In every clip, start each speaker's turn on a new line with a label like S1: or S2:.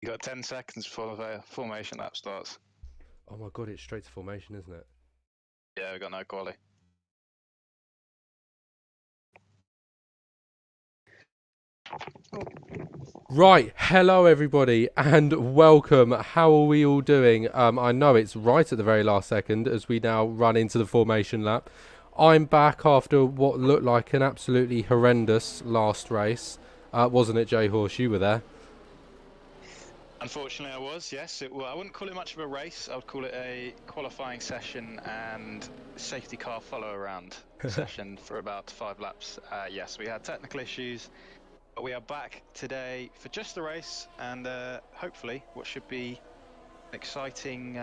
S1: You got 10 seconds before the formation lap starts.
S2: Oh my god, it's straight to formation, isn't it?
S1: Yeah, we got no quali.
S2: Right, hello everybody and welcome. How are we all doing? I know it's right at the very last second as we now run into the formation lap. I'm back after what looked like an absolutely horrendous last race. Wasn't it, Jay Horse? You were there.
S1: Unfortunately, I was, yes. I wouldn't call it much of a race. I would call it a qualifying session and safety car follow-around session for about 5 laps. Yes, we had technical issues, but we are back today for just the race and hopefully what should be an exciting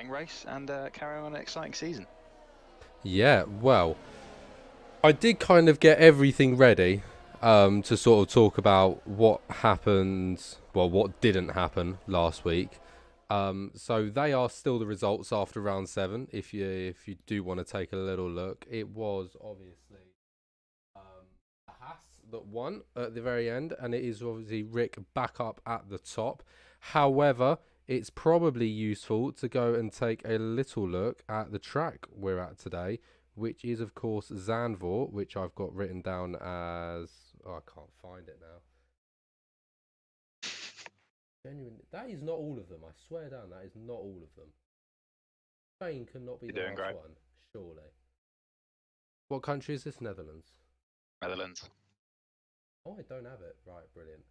S1: race and carry on an exciting season.
S2: Yeah, well, I did kind of get everything ready to sort of talk about what happened, well, what didn't happen last week. So they are still the results after round 7. If you do want to take a little look, it was obviously a Haas that won at the very end, and it is obviously Rick back up at the top. However, it's probably useful to go and take a little look at the track we're at today, which is of course Zandvoort, which I've got written down as, oh, I can't find it now. Genuinely, that is not all of them. I swear down, that is not all of them. Spain cannot be the last one, surely. What country is this? Netherlands.
S1: Netherlands.
S2: Oh, I don't have it. Right, brilliant.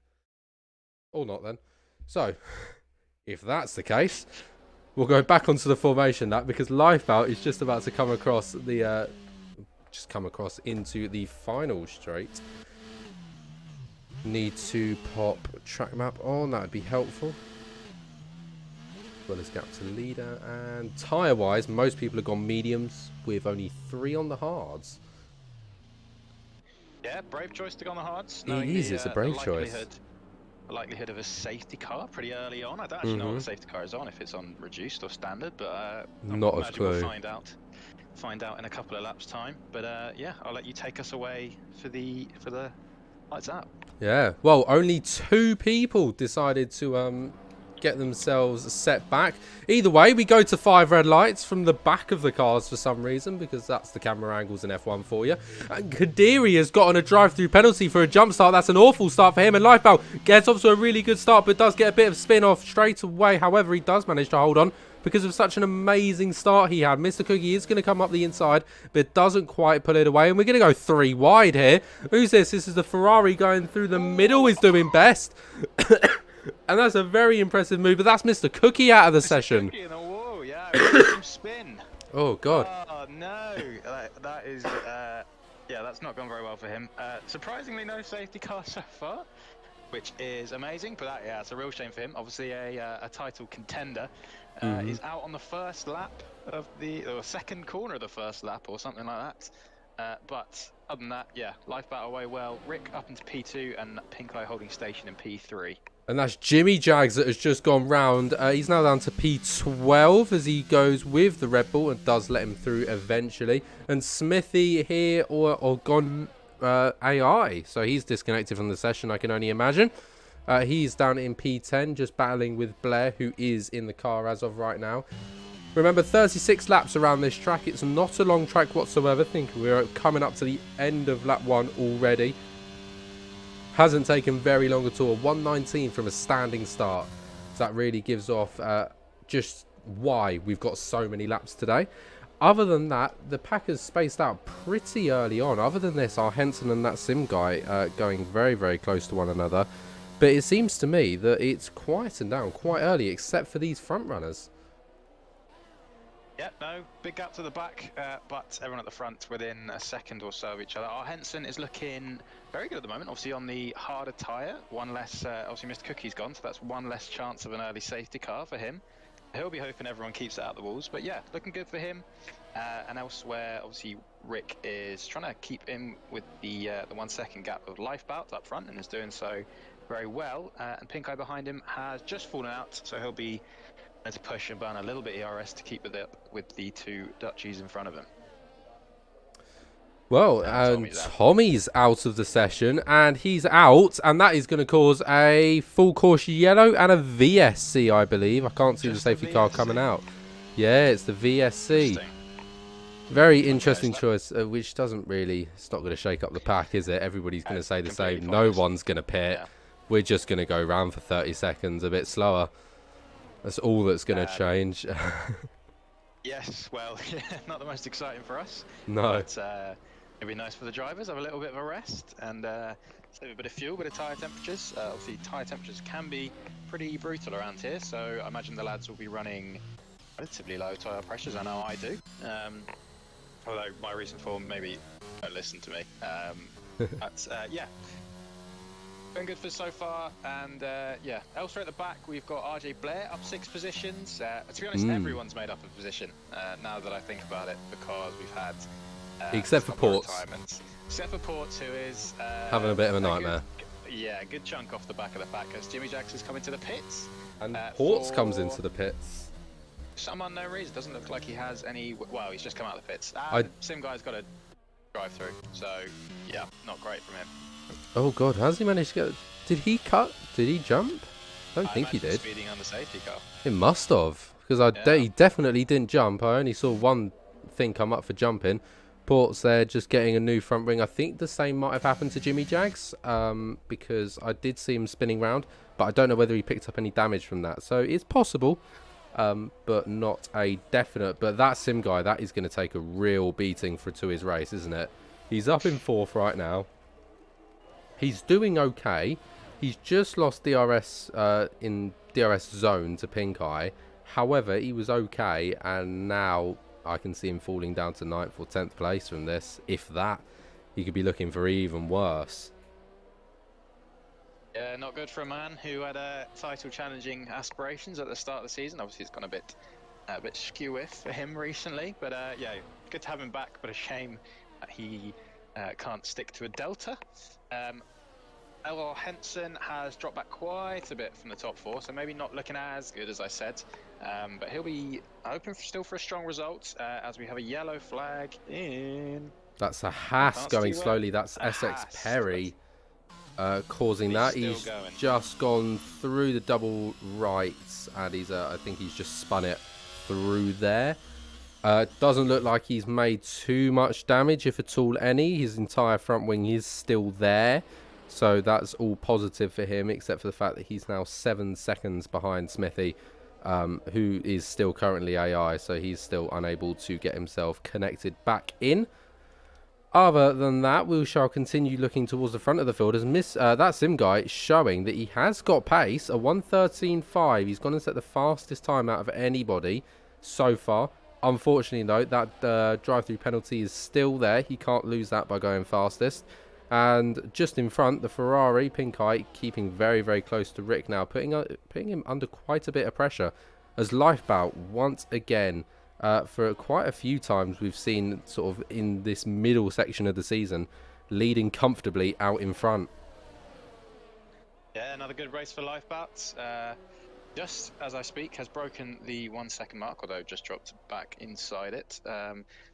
S2: Or not then. So, if that's the case, we'll go back onto the formation lap because Lifebout is just about to come across the into the final straight. Need to pop track map on, that would be helpful. As well as gap to leader, and tyre wise, most people have gone mediums with only 3 on the hards.
S1: Yeah, brave choice to go on the hards.
S2: It is, it's a brave choice.
S1: The likelihood of a safety car pretty early on. I don't actually know what the safety car is on, if it's on reduced or standard, but
S2: not a clue.
S1: We'll find out in a couple of laps time. But yeah, I'll let you take us away for the lights out.
S2: Yeah, well, only 2 people decided to get themselves set back. Either way, we go to 5 red lights from the back of the cars for some reason, because that's the camera angles in F1 for you. And Kadiri has gotten a drive-through penalty for a jump start. That's an awful start for him, and Lifebout gets off to a really good start, but does get a bit of spin off straight away. However, he does manage to hold on because of such an amazing start he had. Mr. Cookie is going to come up the inside, but doesn't quite pull it away. And we're going to go 3 wide here. Who's this? This is the Ferrari going through the middle, is doing best. And that's a very impressive move. But that's Mr. Cookie out of the session.
S1: Cookie in the wall, yeah. Spin.
S2: Oh, God.
S1: Oh, no. That is, yeah, that's not gone very well for him. Surprisingly, no safety car so far, which is amazing. But yeah, it's a real shame for him. Obviously, a title contender. Is out on the first lap of or second corner of the first lap or something like that. But other than that, yeah, Lifebout away well. Rick up into P2 and Pink Eye holding station in P3.
S2: And that's Jimmy Jags that has just gone round. He's now down to P12 as he goes with the Red Bull and does let him through eventually. And Smithy here or gone AI. So he's disconnected from the session, I can only imagine. He's down in P10, just battling with Blair, who is in the car as of right now. Remember, 36 laps around this track. It's not a long track whatsoever. I think we're coming up to the end of lap 1 already. Hasn't taken very long at all. 1:19 from a standing start. So that really gives off just why we've got so many laps today. Other than that, the pack has spaced out pretty early on. Other than this, our Henson and that Sim guy going very, very close to one another. But it seems to me that it's quietened down quite early, except for these front runners.
S1: Yeah, no, big gap to the back, but everyone at the front within a second or so of each other. Our Henson is looking very good at the moment, obviously on the harder tyre. One less, obviously Mr. Cookie's gone, so that's one less chance of an early safety car for him. He'll be hoping everyone keeps it out the walls, but yeah, looking good for him. And elsewhere, obviously Rick is trying to keep in with the 1 second gap of Lifebout up front and is doing so very well. And Pink Eye behind him has just fallen out, so he'll be to push and burn a little bit ERS to keep with the 2 Dutchies in front of him.
S2: Well, Tommy's out of the session, and he's out, and that is going to cause a full course yellow and a VSC, I believe. I can't see the safety car coming out. Yeah, it's the VSC. Very interesting choice, which doesn't really, it's not going to shake up the pack, is it? Everybody's going to say the same. No one's going to pit. Yeah. We're just going to go round for 30 seconds a bit slower. That's all that's going to change.
S1: Yes, well, not the most exciting for us.
S2: No.
S1: But it'd be nice for the drivers, have a little bit of a rest and save a bit of fuel, bit of tyre temperatures. Obviously, tyre temperatures can be pretty brutal around here, so I imagine the lads will be running relatively low tyre pressures. I know I do. Although my recent form maybe don't listen to me. But yeah. Been good for so far, and yeah, elsewhere at the back we've got RJ Blair up 6 positions. To be honest, everyone's made up a position now that I think about it, because we've had
S2: except for Ports,
S1: except for Ports, who is
S2: having a bit of a nightmare.
S1: A good chunk off the back of the pack as Jimmy Jacks is coming to the pits,
S2: and Ports comes into the pits.
S1: Some unknown reason. Doesn't look like he has any. Well, he's just come out of the pits. Sim guy's got a drive through, so yeah, not great from him.
S2: Oh god, how's he managed to get... Did he cut? Did he jump? I don't think he did.
S1: Speeding on the safety car.
S2: He must have, because he definitely didn't jump. I only saw one thing come up for jumping. Ports there just getting a new front wing. I think the same might have happened to Jimmy Jags, because I did see him spinning round, but I don't know whether he picked up any damage from that. So it's possible, but not a definite. But that Sim guy, that is going to take a real beating to his race, isn't it? He's up in 4th right now. He's doing okay. He's just lost DRS in DRS zone to Pink Eye. However, he was okay, and now I can see him falling down to 9th or 10th place from this. If that, he could be looking for even worse.
S1: Yeah, not good for a man who had title challenging aspirations at the start of the season. Obviously, it's gone a bit skew-with for him recently, but yeah, good to have him back. But a shame that he can't stick to a Delta. LR Henson has dropped back quite a bit from the top 4, so maybe not looking as good as I said, but he'll be hoping still for a strong result as we have a yellow flag in.
S2: That's a Haas going slowly. That's SX Perry causing that. He's just gone through the double rights, and he's I think he's just spun it through there. Doesn't look like he's made too much damage, if at all any. His entire front wing is still there, so that's all positive for him, except for the fact that he's now 7 seconds behind Smithy, who is still currently AI, so he's still unable to get himself connected back in. Other than that, we shall continue looking towards the front of the field as that Sim guy showing that he has got pace, a 1:13.5. He's gone and set the fastest time out of anybody so far. Unfortunately, though, that drive-through penalty is still there. He can't lose that by going fastest. And just in front, the Ferrari, Pink Eye, keeping very, very close to Rick now, putting him under quite a bit of pressure. As Lifebout, once again, for quite a few times, we've seen sort of in this middle section of the season, leading comfortably out in front.
S1: Yeah, another good race for Lifebout. Just as I speak, has broken the 1 second mark, although just dropped back inside it.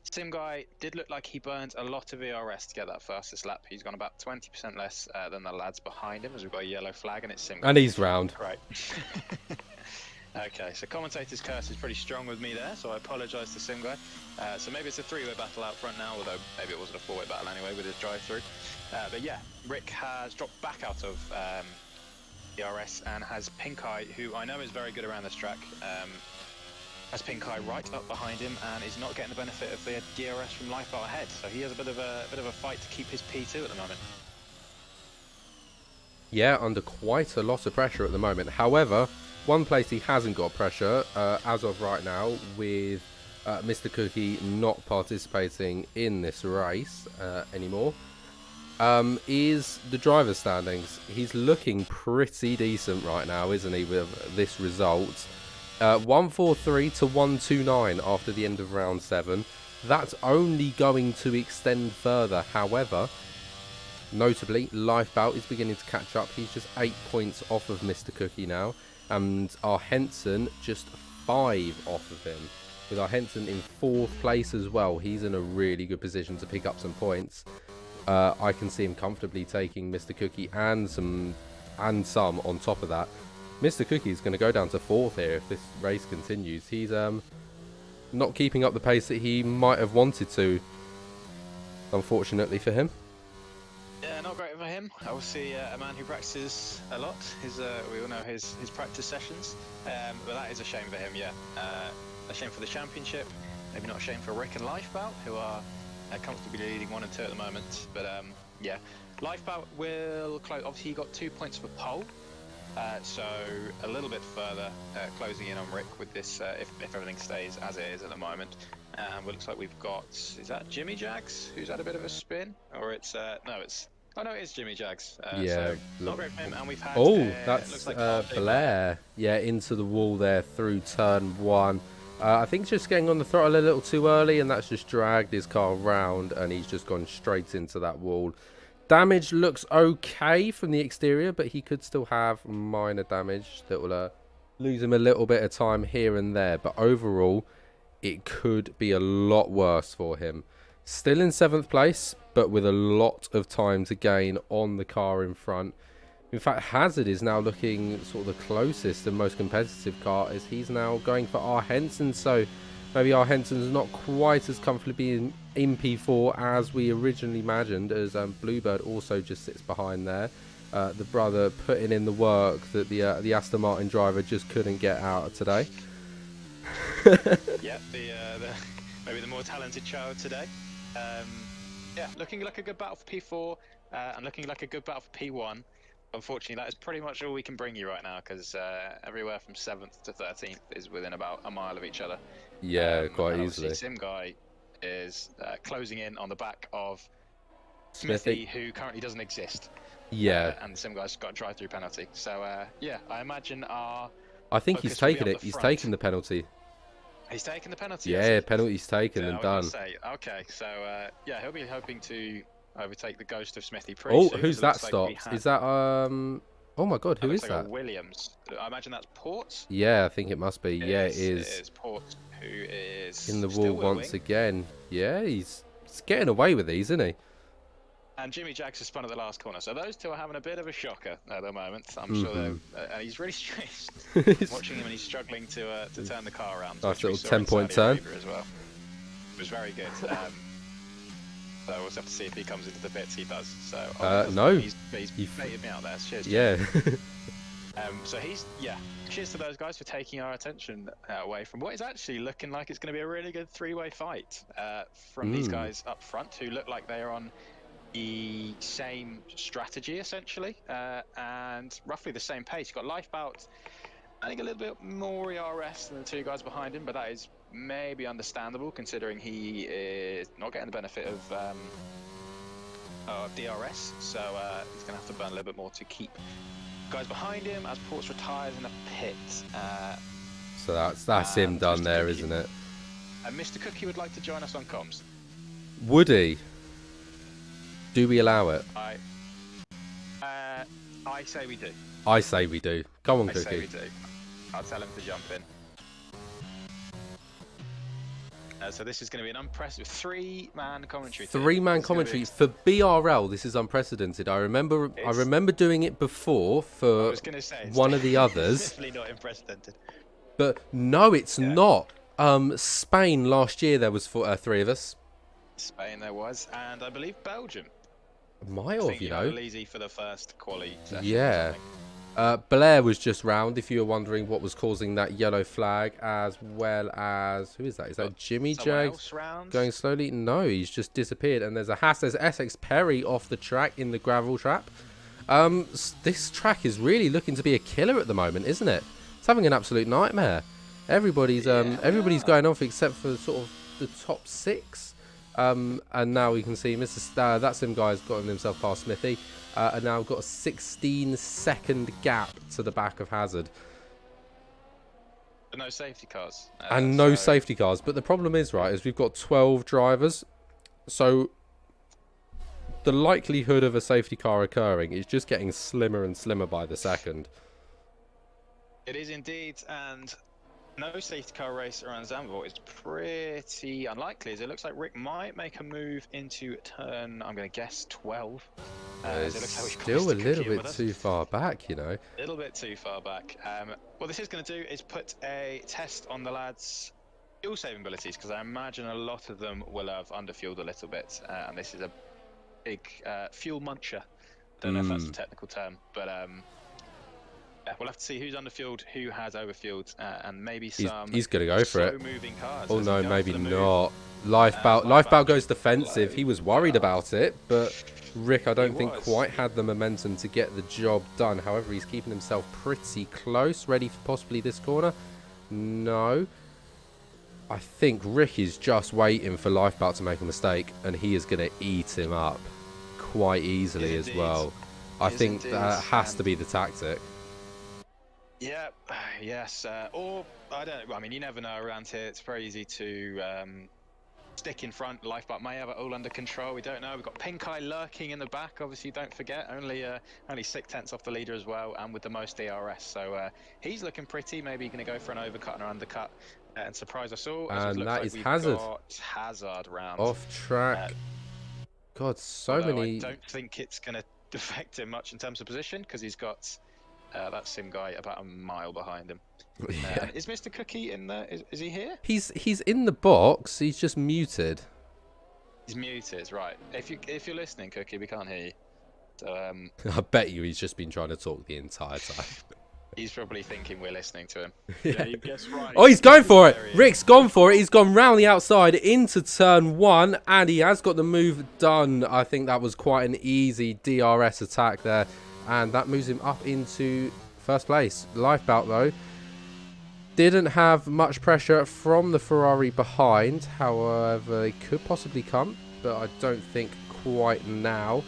S1: Sim guy did look like he burned a lot of ERS to get that fastest lap. He's gone about 20% less than the lads behind him, as we've got a yellow flag, and it's Sim guy.
S2: And he's round.
S1: Right. Okay, so commentator's curse is pretty strong with me there, so I apologise to Sim guy. So maybe it's a 3-way battle out front now, although maybe it wasn't a 4-way battle anyway with his drive-through. But yeah, Rick has dropped back out of DRS and has Pink Eye, who I know is very good around this track, has Pink Eye right up behind him and is not getting the benefit of the DRS from Lifeboat ahead. So he has a bit of a fight to keep his P2 at the moment.
S2: Yeah, under quite a lot of pressure at the moment. However, one place he hasn't got pressure as of right now, with Mr. Cookie not participating in this race anymore, is the driver's standings. He's looking pretty decent right now, isn't he, with this result? 143 to 129 after the end of round 7. That's only going to extend further. However, notably, Lifebout is beginning to catch up. He's just 8 points off of Mr. Cookie now, and our Henson just 5 off of him. with our Henson in 4th place as well. He's in a really good position to pick up some points. I can see him comfortably taking Mr. Cookie and some on top of that. Mr. Cookie is going to go down to 4th here if this race continues. He's not keeping up the pace that he might have wanted to, unfortunately for him.
S1: Yeah, not great for him. Obviously, a man who practices a lot. We all know his practice sessions, but that is a shame for him. Yeah, a shame for the championship. Maybe not a shame for Rick and Lifebout, who are comfortably leading 1 and 2 at the moment. But yeah, Lifebout will close. Obviously, he got 2 points for pole, so a little bit further closing in on Rick with this if everything stays as it is at the moment. Well, it looks like we've got, is that Jimmy Jags who's had a bit of a spin, or it's no, it is Jimmy Jags.
S2: Yeah,
S1: so not great for him. And we've had
S2: that's
S1: looks like
S2: Blair. Yeah, into the wall there through turn 1. I think just getting on the throttle a little too early, and that's just dragged his car round, and he's just gone straight into that wall. Damage looks okay from the exterior, but he could still have minor damage that will lose him a little bit of time here and there. But overall, it could be a lot worse for him. Still in 7th place, but with a lot of time to gain on the car in front. In fact, Hazard is now looking sort of the closest and most competitive car, as he's now going for R. Henson. So maybe R. Henson's not quite as comfortably in P4 as we originally imagined, as Bluebird also just sits behind there. The brother putting in the work that the Aston Martin driver just couldn't get out of today.
S1: Yeah, maybe the more talented child today. Yeah, looking like a good battle for P4 and looking like a good battle for P1. Unfortunately, that is pretty much all we can bring you right now, because everywhere from 7th to 13th is within about a mile of each other.
S2: Yeah, quite easily.
S1: Sim Guy is closing in on the back of Smithy, who currently doesn't exist.
S2: Yeah.
S1: And Sim Guy's got a drive-through penalty. So, yeah, I imagine I
S2: think he's taken it. He's taken the penalty.
S1: He's taken the penalty.
S2: Yeah, penalty's taken and done.
S1: Okay, so yeah, he'll be hoping to overtake the ghost of Smithy pretty soon.
S2: Who's that stopped? Is that oh my god, who is that?
S1: Williams. I imagine that's Port.
S2: Yeah, I think it must be. Yeah, it is.
S1: It is Port, who is
S2: in the wall once again. Yeah, he's getting away with these, isn't he?
S1: And Jimmy Jags has spun at the last corner, so those two are having a bit of a shocker at the moment. I'm sure they're. He's really strange. Watching him, and he's struggling to turn the car around.
S2: Nice little 10-point turn
S1: as well. It was very good. So we'll have to see if he comes into the pits. He does. So
S2: no,
S1: he's baited me out there. Cheers.
S2: Yeah.
S1: So cheers to those guys for taking our attention away from what is actually looking like it's going to be a really good 3-way fight from these guys up front, who look like they are on the same strategy essentially, and roughly the same pace. You've got Lifebout, I think a little bit more MRLS than the two guys behind him, but that is maybe understandable considering he is not getting the benefit of DRS, so he's going to have to burn a little bit more to keep guys behind him as Ports retires in a pit.
S2: So that's him done there, isn't it?
S1: And Mr. Cookie would like to join us on comms.
S2: Would he? Do we allow it?
S1: I say we do.
S2: I say we do. Come on, Cookie.
S1: I say we do. I'll tell him to jump in. So this is going to be an unprecedented 3-man commentary.
S2: 3-man commentary for BRL. This is unprecedented. I remember doing it before for one of the others.
S1: Definitely not unprecedented.
S2: But no, it's not. Spain last year there was 3 of us.
S1: Spain there was, and I believe Belgium.
S2: Might have, you know.
S1: Easy for the first quali session.
S2: Yeah. Blair was just round, if you were wondering what was causing that yellow flag, as well as... Who is that? Is that Jimmy Jags going slowly? No, he's just disappeared. And there's there's Essex Perry off the track in the gravel trap. This track is really looking to be a killer at the moment, isn't it? It's having an absolute nightmare. Everybody's going off except for sort of the top 6. And now we can see that Sim guy's gotten himself past Smithy, and now got a 16-second gap to the back of Hazard.
S1: But no safety cars.
S2: And no safety cars. But the problem is, right, is we've got 12 drivers, so the likelihood of a safety car occurring is just getting slimmer and slimmer by the second.
S1: It is indeed, and no safety car race around Zandvoort is pretty unlikely, as it looks like Rick might make a move into turn, I'm going to guess, 12. As
S2: It's
S1: it looks like we've got
S2: still a
S1: Mr.
S2: little
S1: Cookie in
S2: bit
S1: with us.
S2: too far back, you know.
S1: A little bit too far back. What this is going to do is put a test on the lads' fuel saving abilities, because I imagine a lot of them will have underfueled a little bit, and this is a big fuel muncher. Don't know if that's the technical term, but yeah, we'll have to see who's underfueled, who has overfueled, and maybe some
S2: He's gonna go for it.
S1: slow-moving cars.
S2: Oh no, maybe not.
S1: Lifebout
S2: Lifebout goes defensive. He was worried about it, but Rick, I don't think quite had the momentum to get the job done. However, he's keeping himself pretty close, ready for possibly this corner. No. I think Rick is just waiting for Lifebout to make a mistake, and he is going to eat him up quite easily as well. I think that has to be the tactic.
S1: Yeah, yes. Or, I don't know, I mean, you never know around here. It's very easy to stick in front. Lifeboat may have it all under control. We don't know. We've got Pink Eye lurking in the back, obviously, don't forget. Only 6/10 off the leader as well, and with the most DRS. So he's looking pretty. Maybe going to go for an overcut and an undercut and surprise us all.
S2: And that is
S1: we've
S2: Hazard.
S1: got Hazard round.
S2: Off track. God, so many.
S1: I don't think it's going to affect him much in terms of position, because he's got that sim guy about a mile behind him.
S2: Yeah.
S1: Is Mr. Cookie in there? Is he here?
S2: He's in the box. He's just muted.
S1: He's muted, right. If you're listening, Cookie, we can't hear you. So
S2: I bet you he's just been trying to talk the entire time.
S1: he's probably thinking we're listening to him.
S3: Yeah, you guessed right.
S2: Oh, he's going for it. Rick's gone for it. He's gone round the outside into turn 1, and he has got the move done. I think that was quite an easy DRS attack there, and that moves him up into first place. Lifebout, though, didn't have much pressure from the Ferrari behind. However, they could possibly come, but I don't think quite now.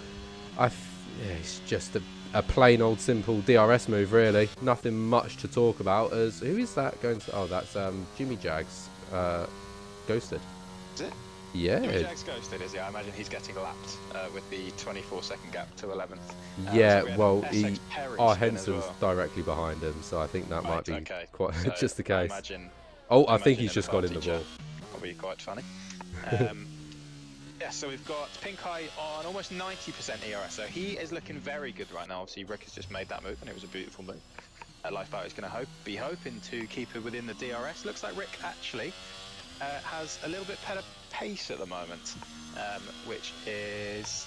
S2: Yeah, it's just a plain old simple DRS move, really. Nothing much to talk about. As who is that going to? Oh, that's Jimmy Jags ghosted.
S1: Is it?
S2: Yeah.
S1: Jimmy Jags ghosted, is he? I imagine he's getting lapped with the 24-second gap to 11th.
S2: Yeah,
S1: so
S2: well,
S1: Henson's
S2: directly behind him, so I think that might be quite
S1: so
S2: just the case.
S1: I
S2: think he's just got in the ball.
S1: That'll be quite funny. Yeah, so we've got Pink Eye on almost 90% ERS, so he is looking very good right now. Obviously, Rick has just made that move, and it was a beautiful move. Lifeboat is going to be hoping to keep it within the DRS. Looks like Rick actually has a little bit better pace at the moment, which is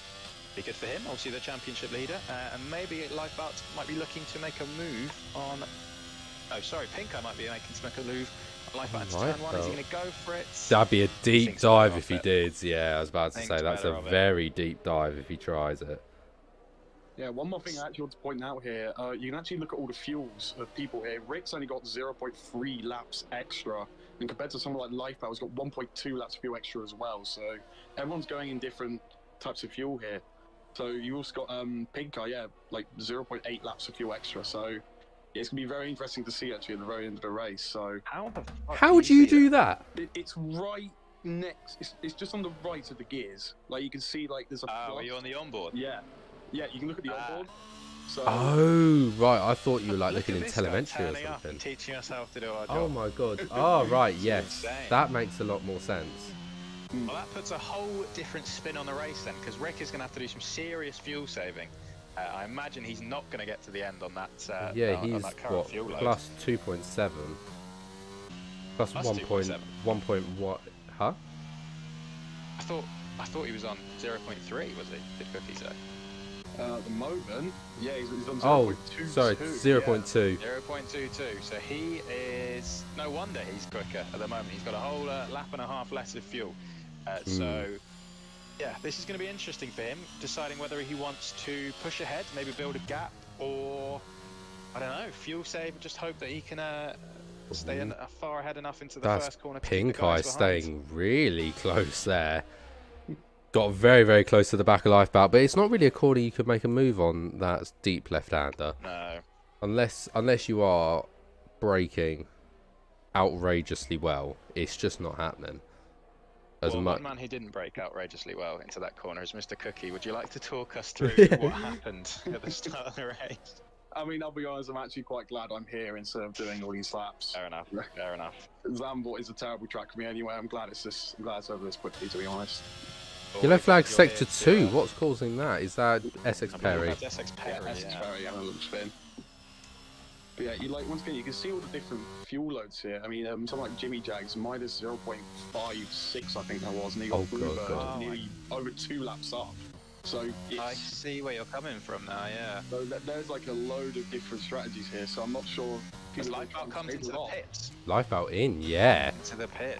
S1: good for him. Obviously, the championship leader, and maybe Lifeboat might be looking to make a move on. Oh, sorry, Pink Eye might be making to make a move. Lifeboat into turn 1. Is he going to go for it?
S2: That'd be a deep dive if he did. Yeah, I was about to say that's a very deep dive if he tries it.
S3: Yeah, one more thing I actually want to point out here. You can actually look at all the fuels of people here. Rick's only got 0.3 laps extra, and compared to someone like Lifeboat, has got 1.2 laps of fuel extra as well. So everyone's going in different types of fuel here. So you also got Pink Eye, yeah, like 0.8 laps of fuel extra. So it's going to be very interesting to see actually at the very end of the race. So
S2: how would you do that?
S3: It's right next. It's just on the right of the gears. Like you can see, like there's a.
S1: Oh, are you on the onboard?
S3: Yeah, yeah. You can look at the onboard. So,
S2: oh right, I thought you were like looking in telemetry or something.
S1: Teaching us how to do our job.
S2: Oh my god. Oh right, yes, that makes a lot more sense.
S1: Well, that puts a whole different spin on the race then, because Rick is going to have to do some serious fuel saving. I imagine he's not going to get to the end on that.
S2: Yeah, he's
S1: on that current fuel load.
S2: Plus 2.7. Plus 1.1. Huh?
S1: I thought he was on 0.3. Was he? Did Cookie say?
S3: At the moment, yeah, he's on 0.22.
S2: Oh, sorry, 0.2.
S1: Yeah, 0.22. So he is. No wonder he's quicker at the moment. He's got a whole lap and a half less of fuel. So. Yeah, this is going to be interesting for him, deciding whether he wants to push ahead, maybe build a gap, or, I don't know, fuel save, just hope that he can stay far ahead enough into the first corner.
S2: Pink Eye staying really close there. Got very, very close to the back of Lifebout, but it's not really a corner you could make a move on that deep left-hander.
S1: No.
S2: Unless you are braking outrageously well, it's just not happening.
S1: One man who didn't break outrageously well into that corner is Mr. Cookie. Would you like to talk us through what happened at the start of the race?
S3: I mean, I'll be honest, I'm actually quite glad I'm here instead of doing all these laps.
S1: Fair enough. Fair enough.
S3: Zandvoort is a terrible track for me anyway. I'm glad it's over this quickly, to be honest.
S2: Yellow flag
S1: You're here
S2: sector
S1: to,
S2: 2. What's causing that? Is that Essex
S1: I believe
S2: Perry?
S1: that's Essex Perry.
S3: Essex
S1: Yeah.
S3: Perry, having a little spin. But yeah, you like once again, you can see all the different fuel loads here. I mean, something like Jimmy Jag's minus 0.56, I think that was, and he got
S2: Oh,
S3: Bluebird
S2: God.
S3: nearly over 2 laps up. So
S1: I
S3: it's,
S1: see where you're coming from now. Yeah.
S3: so there's like a load of different strategies here. So I'm not sure.
S1: As
S3: people
S1: Lifeboat comes into the pits.
S2: Life out in, yeah.
S1: Into the pit.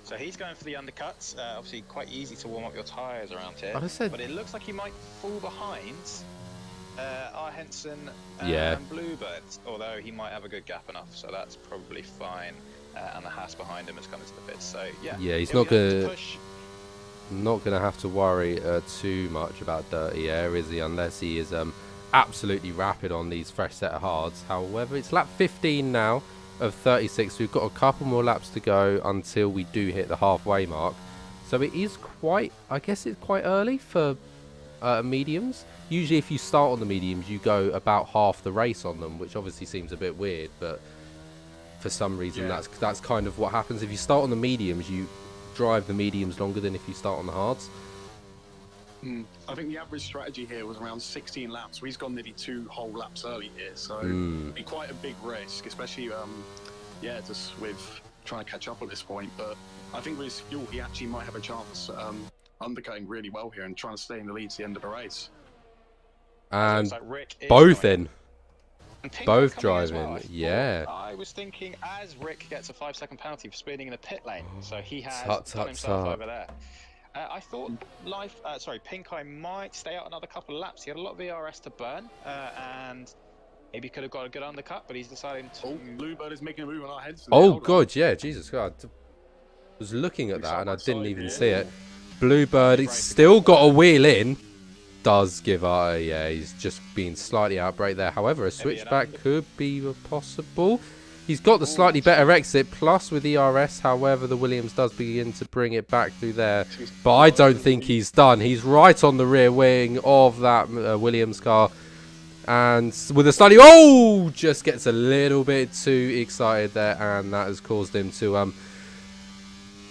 S1: So he's going for the undercuts. Obviously, quite easy to warm up your tyres around here.
S2: I said-
S1: But it looks like he might fall behind R. Henson
S2: Yeah.
S1: and Bluebird, although he might have a good gap enough, so that's probably fine. And the Haas behind him has come into the pit. So yeah.
S2: Yeah, he's
S1: he'll
S2: not
S1: be able to
S2: gonna-
S1: push.
S2: Not going to have to worry too much about dirty air, is he? Unless he is absolutely rapid on these fresh set of hards. However, it's lap 15 now of 36. We've got a couple more laps to go until we do hit the halfway mark. So it is quite, I guess it's quite early for mediums. Usually if you start on the mediums, you go about half the race on them, which obviously seems a bit weird, but for some reason that's kind of what happens. If you start on the mediums, you drive the mediums longer than if you start on the hards.
S3: I think the average strategy here was around 16 laps. So he's gone nearly 2 whole laps early here, so it'd be quite a big risk, especially just with trying to catch up at this point. But I think with his fuel, he actually might have a chance undercutting really well here and trying to stay in the lead to the end of the race.
S2: And
S1: Looks like Rick is
S2: both
S1: going
S2: in.
S1: And Pink
S2: Both
S1: coming as
S2: driving,
S1: well. I thought-
S2: yeah.
S1: I was thinking as Rick gets a 5-second penalty for speeding in the pit lane, so he has
S2: Tut,
S1: done
S2: tut,
S1: himself
S2: tut.
S1: over there. I thought Pink Eye might stay out another couple of laps. He had a lot of VRS to burn, and maybe could have got a good undercut, but he's deciding to.
S3: Oh, Bluebird is making a move on our heads.
S2: Oh, God, yeah, Jesus God. I was looking at that and I didn't even see it. Bluebird, he's still got a wheel in. Does give he's just been slightly outbrake there. However, a switchback could be possible. He's got the slightly better exit, plus with ERS. However, the Williams does begin to bring it back through there. But I don't think he's done. He's right on the rear wing of that Williams car. And with a slightly... Oh! Just gets a little bit too excited there. And that has caused him to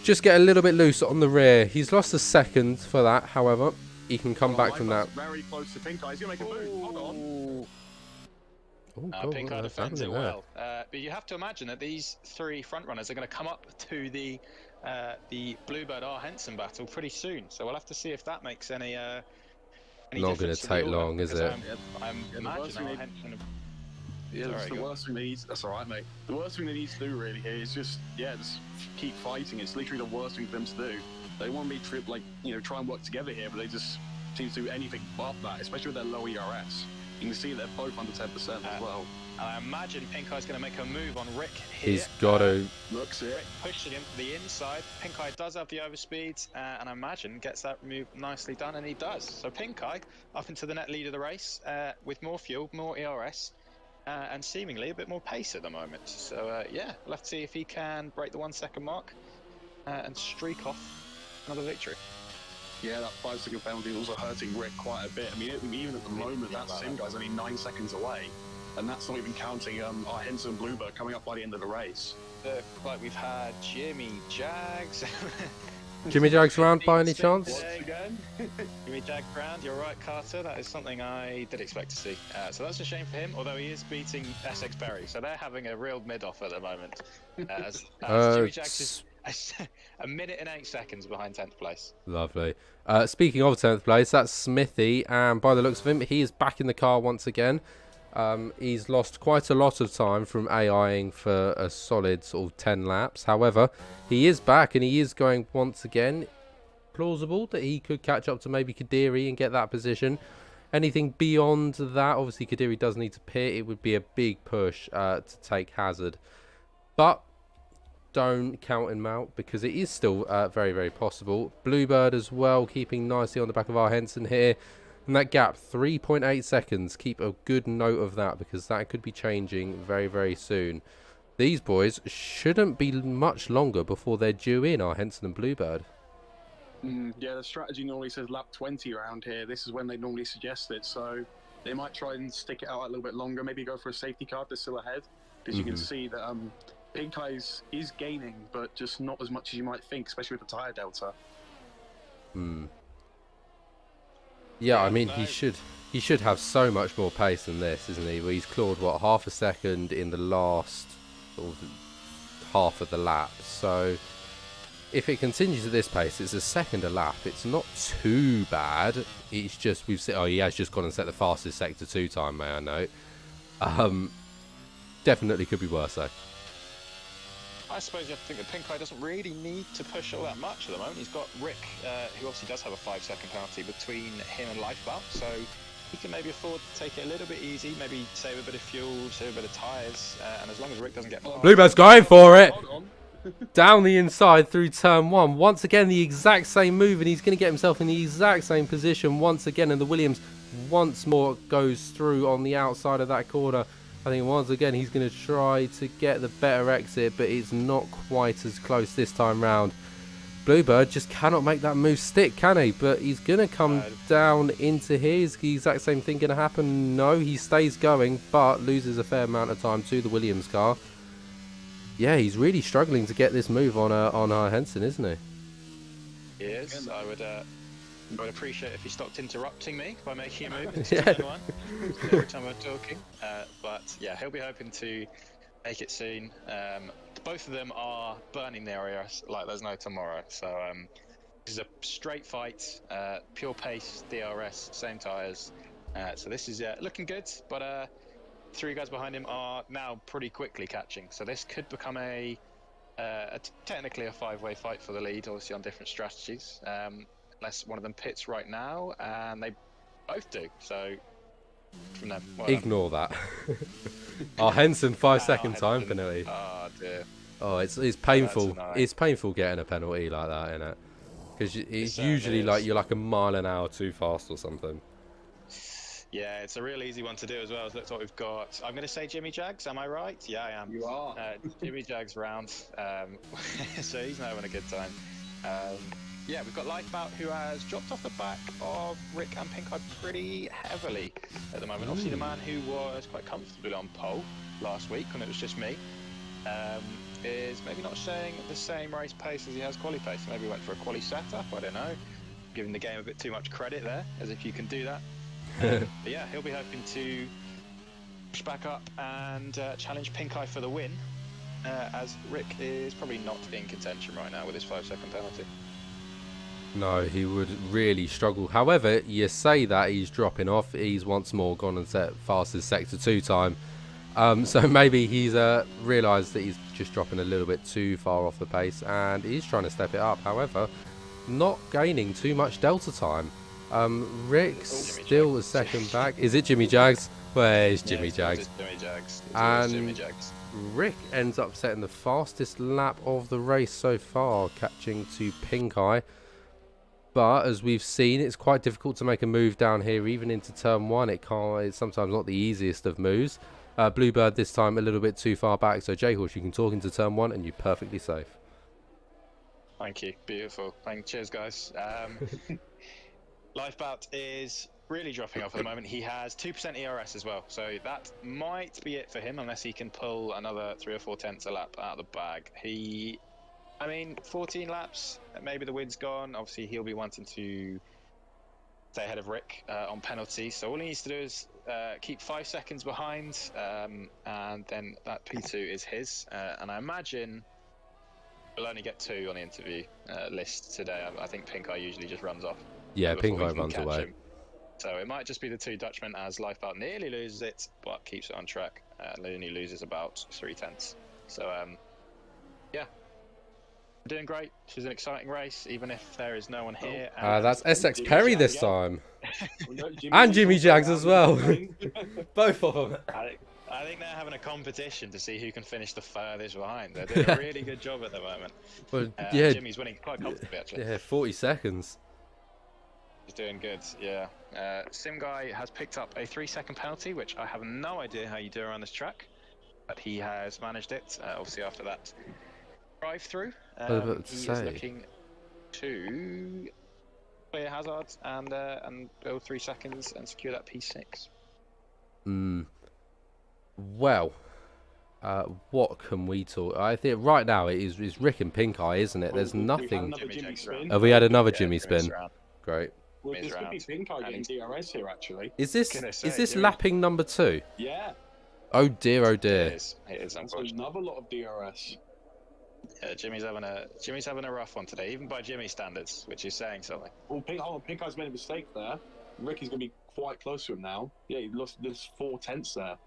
S2: just get a little bit loose on the rear. He's lost a second for that, however. He can come back from that.
S3: Very close to Pink Eye. He's going to make a move. Hold on.
S1: Pink Eye defends it well. But you have to imagine that these 3 front runners are going to come up to the Bluebird R. Henson battle pretty soon. So we'll have to see if that makes any
S2: Not going to take long, is it?
S1: I'm imagining R. Henson.
S3: Yeah, that's the worst thing they need. That's all right, mate. The worst thing they need to do really here is just keep fighting. It's literally the worst thing for them to do. They want to be try and work together here, but they just seem to do anything but that, especially with their low ERS. You can see they're both under 10% as well.
S1: And I imagine Pink Eye's going to make a move on Rick here.
S2: He's got to...
S3: Looks it.
S1: Rick pushing him to the inside. Pink Eye does have the overspeed, and I imagine gets that move nicely done, and he does. So Pink Eye up into the net lead of the race with more fuel, more ERS, and seemingly a bit more pace at the moment. So we'll have to see if he can break the 1 second mark and streak off another victory.
S3: Yeah, that 5-second penalty is also hurting Rick quite a bit. I mean, even at the moment, that sim guy's only 9 seconds away, and that's not even counting our Henson and Bluebird coming up by the end of the race.
S1: Like we've had Jimmy Jags.
S2: Jimmy Jags round by any chance?
S3: Once again.
S1: Jimmy Jag round, you're right, Carter. That is something I did expect to see. So that's a shame for him, although he is beating Essex Perry. So they're having a real mid-off at the moment. As Jimmy Jags is a minute and 8 seconds behind 10th place.
S2: Lovely. Speaking of 10th place, that's Smithy, and by the looks of him, he is back in the car once again. He's lost quite a lot of time from AIing for a solid sort of 10 laps. However, he is back and he is going once again. Plausible that he could catch up to maybe Kadiri and get that position. Anything beyond that, obviously Kadiri does need to pit. It would be a big push to take Hazard. But don't count him out because it is still very, very possible. Bluebird as well, keeping nicely on the back of our Henson here. And that gap, 3.8 seconds. Keep a good note of that because that could be changing very, very soon. These boys shouldn't be much longer before they're due in, our Henson and Bluebird.
S3: Yeah, the strategy normally says lap 20 around here. This is when they normally suggest it. So They might try and stick it out a little bit longer, maybe go for a safety car if they're still ahead, because you can see that Pink Eye is gaining, but just not as much as you might think, especially with the tyre delta.
S2: Yeah, I
S1: Yeah,
S2: mean,
S1: no.
S2: he should have so much more pace than this, isn't he? Well, he's clawed, what, half a second in the last sort of half of the lap. So if it continues at this pace, it's a second a lap. It's not too bad. It's just, we've seen, oh, he has just gone and set the fastest Sector 2 time, may I note. Definitely could be worse, though.
S1: I suppose you have to think that Pink Eye doesn't really need to push all that much at the moment. He's got Rick, who obviously does have a 5-second penalty between him and Lifebout, so he can maybe afford to take it a little bit easy, maybe save a bit of fuel, save a bit of tyres, and as long as Rick doesn't get past...
S2: Bluebird's going for it!
S3: Hold on.
S2: Down the inside through turn 1. Once again, the exact same move, and he's going to get himself in the exact same position once again, and the Williams once more goes through on the outside of that corner. I think once again he's going to try to get the better exit, but it's not quite as close this time round. Bluebird just cannot make that move stick, can he? But he's going to come down into here. Is the exact same thing going to happen? No, he stays going, but loses a fair amount of time to the Williams car. Yeah, he's really struggling to get this move on our Henson, isn't he?
S1: He is. I would appreciate if he stopped interrupting me by making a move into turn 1 every time we're talking. But yeah, he'll be hoping to make it soon. Both of them are burning the area like there's no tomorrow. So this is a straight fight, pure pace, DRS, same tyres. So this is looking good, but 3 guys behind him are now pretty quickly catching. So this could become technically a 5-way fight for the lead, obviously on different strategies. Unless one of them pits right now, and they both do. So from them, well
S2: ignore that. Our Henson 5-second time
S1: Henson.
S2: penalty.
S1: Oh dear.
S2: Oh, it's painful.
S1: Oh,
S2: it's painful getting a penalty like that, isn't it? Because it's usually
S1: is.
S2: like you're like a mile an hour too fast or something.
S1: Yeah, it's a real easy one to do as well. Look what we've got. I'm going to say Jimmy Jags. Am I right? Yeah, I am.
S3: You are.
S1: Jimmy Jags round. So he's now having a good time. Yeah, we've got Lifebout, who has dropped off the back of Rick and Pink Eye pretty heavily at the moment. Obviously, the man who was quite comfortably on pole last week when it was just me is maybe not showing the same race pace as he has quali pace. Maybe he went for a quali setup. I don't know. Giving the game a bit too much credit there, as if you can do that. But yeah, he'll be hoping to push back up and challenge Pink Eye for the win, as Rick is probably not in contention right now with his 5-second penalty.
S2: No, he would really struggle. However, you say that he's dropping off. He's once more gone and set fastest Sector 2 time. So maybe he's realised that he's just dropping a little bit too far off the pace, and he's trying to step it up. However, not gaining too much delta time. Rick's still a second back. Is it Jimmy Jags? Where's Jimmy Jags?
S1: Jimmy Jags.
S2: And
S1: Jimmy Jags.
S2: Rick ends up setting the fastest lap of the race so far, catching to Pink Eye. But as we've seen, it's quite difficult to make a move down here, even into turn 1. It's sometimes not the easiest of moves. Bluebird this time a little bit too far back, so J-Horse, you can talk into turn 1 and you're perfectly safe.
S1: Thank you. Beautiful. Cheers, guys. Lifebout is really dropping off at the moment. He has 2% ERS as well, so that might be it for him unless he can pull another 3 or 4 tenths a lap out of the bag. I mean, 14 laps, maybe the win's gone. Obviously, he'll be wanting to stay ahead of Rick on penalties. So all he needs to do is keep 5 seconds behind, and then that P2 is his. And I imagine we'll only get 2 on the interview list today. I think Pink Eye usually just runs off.
S2: Yeah, Pink Eye runs away.
S1: Him. So it might just be the 2 Dutchmen as Lifebout nearly loses it, but keeps it on track. Only loses about 3 tenths. So, yeah. Doing great. This is an exciting race, even if there is no one here.
S2: That's SX Perry this time. And Jimmy Jags as well. Both of them.
S1: I think they're having a competition to see who can finish the furthest behind. They're doing a really good job at the moment.
S2: Well, yeah.
S1: Jimmy's winning quite comfortably, actually.
S2: Yeah, 40 seconds.
S1: He's doing good, yeah. Sim Guy has picked up a 3-second penalty, which I have no idea how you do around this track, but he has managed it, obviously after that drive-through. He is looking to clear hazards and build 3 seconds and secure that P6.
S2: Well, what can we talk? I think right now it's Rick and Pink Eye, isn't it? There's nothing. Have we had another Jimmy spin? Great.
S3: Well, this could be Pink Eye getting DRS here, actually.
S2: Is this lapping number 2?
S3: Yeah.
S2: Oh dear, oh dear.
S1: It is unfortunate.
S3: Another lot of DRS.
S1: Yeah, Jimmy's having a rough one today, even by Jimmy standards, which is saying something.
S3: Well, Pink Eye's made a mistake there. Ricky's going to be quite close to him now. Yeah, he lost 4/10 there.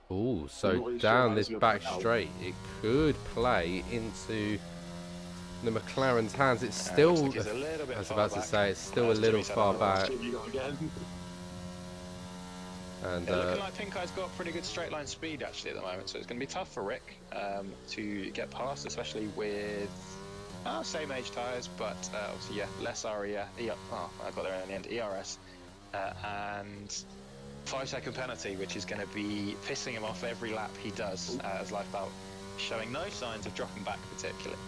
S2: Oh, so down this back straight, it could play into the McLaren's hands. It's still, I was about to say, it's still a little far back. And
S1: looking like Pink Eye's got pretty good straight line speed actually at the moment, so it's going to be tough for Rick to get past, especially with same age tyres, but obviously less RES. Oh, I got there in the end. ERS and 5-second penalty, which is going to be pissing him off every lap he does as Lifeboat, showing no signs of dropping back particularly.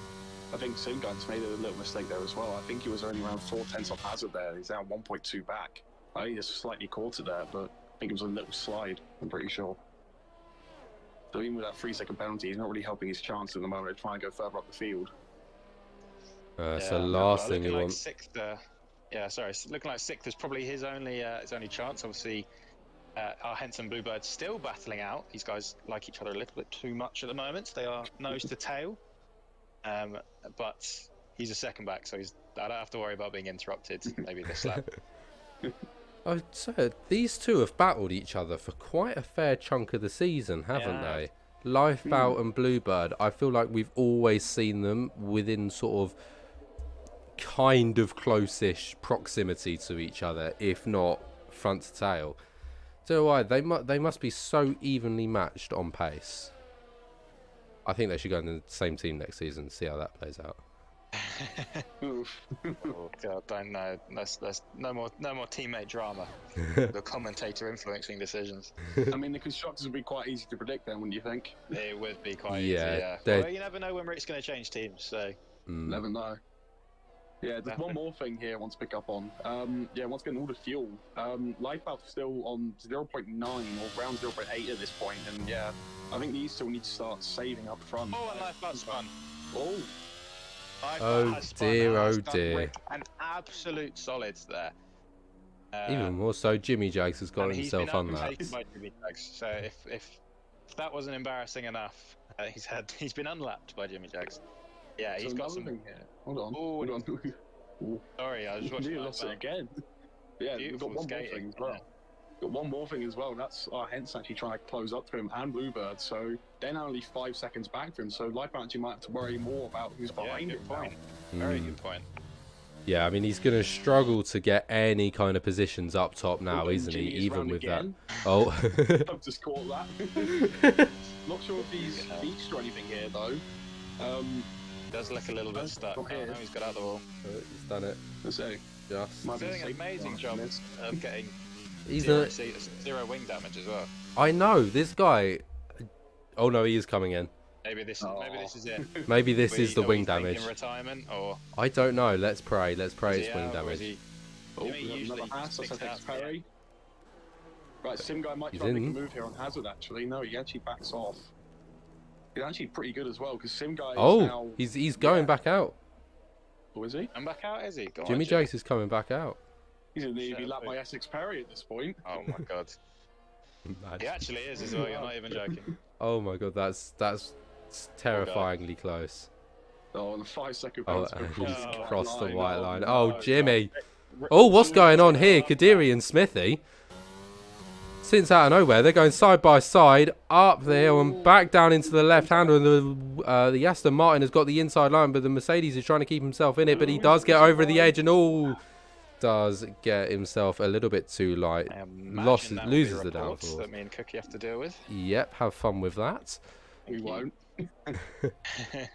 S3: I think Simgun's made a little mistake there as well. I think he was only around 4/10 off Hazard there. He's down 1.2 back. I think he just slightly caught it there, but I think it was a little slide, I'm pretty sure. So even with that 3-second penalty, he's not really helping his chance at the moment to try and go further up the field.
S2: So last thing you want.
S1: Sixth, looking like sixth is probably his only chance. Obviously, our Henson Bluebirds still battling out. These guys like each other a little bit too much at the moment. They are nose to tail. But he's a second back, so I don't have to worry about being interrupted maybe this lap.
S2: Oh, so these two have battled each other for quite a fair chunk of the season, haven't they? Lifeboat and Bluebird, I feel like we've always seen them within sort of kind of close-ish proximity to each other, if not front to tail. So why they must be so evenly matched on pace. I think they should go in the same team next season and see how that plays out.
S1: Oh God, don't know. There's no more teammate drama. The commentator influencing decisions.
S3: I mean, the constructors would be quite easy to predict then, wouldn't you think?
S1: It would be quite easy, yeah. Well, you never know when Rick's going to change teams, so...
S3: Never know. Yeah, there's one more thing here I want to pick up on. Once again, all the fuel. Lifeboat's still on 0.9 or around 0.8 at this point, and yeah, I think these still need to start saving up front.
S1: Oh, and Lifeboat's spun.
S2: Oh dear.
S1: Rick an absolute solid there.
S2: Even more so, Jimmy Jags has got himself unlapped.
S1: So if that wasn't embarrassing enough, he's been unlapped by Jimmy Jags. Yeah, he's got some.
S3: Thing here. Hold on.
S1: Sorry, I was watching.
S3: You lost it again. Yeah, we've got one more thing as well. Got one more thing as well. That's our Hence actually trying to close up to him and Bluebird. So they're now only 5 seconds back from him. So Lifeboat actually might have to worry more about who's behind him.
S1: Very good point.
S2: Yeah, I mean he's going to struggle to get any kind of positions up top now, isn't he? Even with
S3: again.
S2: that. Oh.
S3: I've just caught that. Not sure if he's beached or anything here though.
S1: Does look a little bit stuck. Oh, no, he's got out the wall.
S2: He's done it.
S3: Let's see.
S2: Just.
S1: He's doing an amazing job of getting
S2: He's
S1: zero wing damage as well.
S2: I know this guy. Oh no, he is coming in.
S1: Maybe this is it.
S2: Maybe this is the wing damage.
S1: Retirement or
S2: I don't know. Let's pray. Let's pray it's wing damage.
S3: Another Haas. That's Perry. Right, Sim guy might try to make a move here on Hazard. Actually, no, he actually backs off. He's actually pretty good as well because Sim guy. Is now,
S2: he's going back out.
S3: Oh, is he?
S1: I'm back out. Is he?
S2: Jimmy Jace is coming back out.
S3: He's going to be lapped by Essex Perry at this point.
S1: Oh my God. He actually is as well. You're not even joking.
S2: Oh my God, that's terrifyingly close.
S3: Oh, and the 5-second
S2: penalty. He's crossed the white line. Oh, Jimmy. Oh, what's going on here? Kadiri and Smithy. Since out of nowhere, they're going side by side up the hill and back down into the left hander. And the Aston Martin has got the inside line, but the Mercedes is trying to keep himself in it. But he does get over the edge and does get himself a little bit too light. Loses the downforce.
S1: That me and Cookie have to deal with.
S2: Yep, have fun with that.
S3: We won't.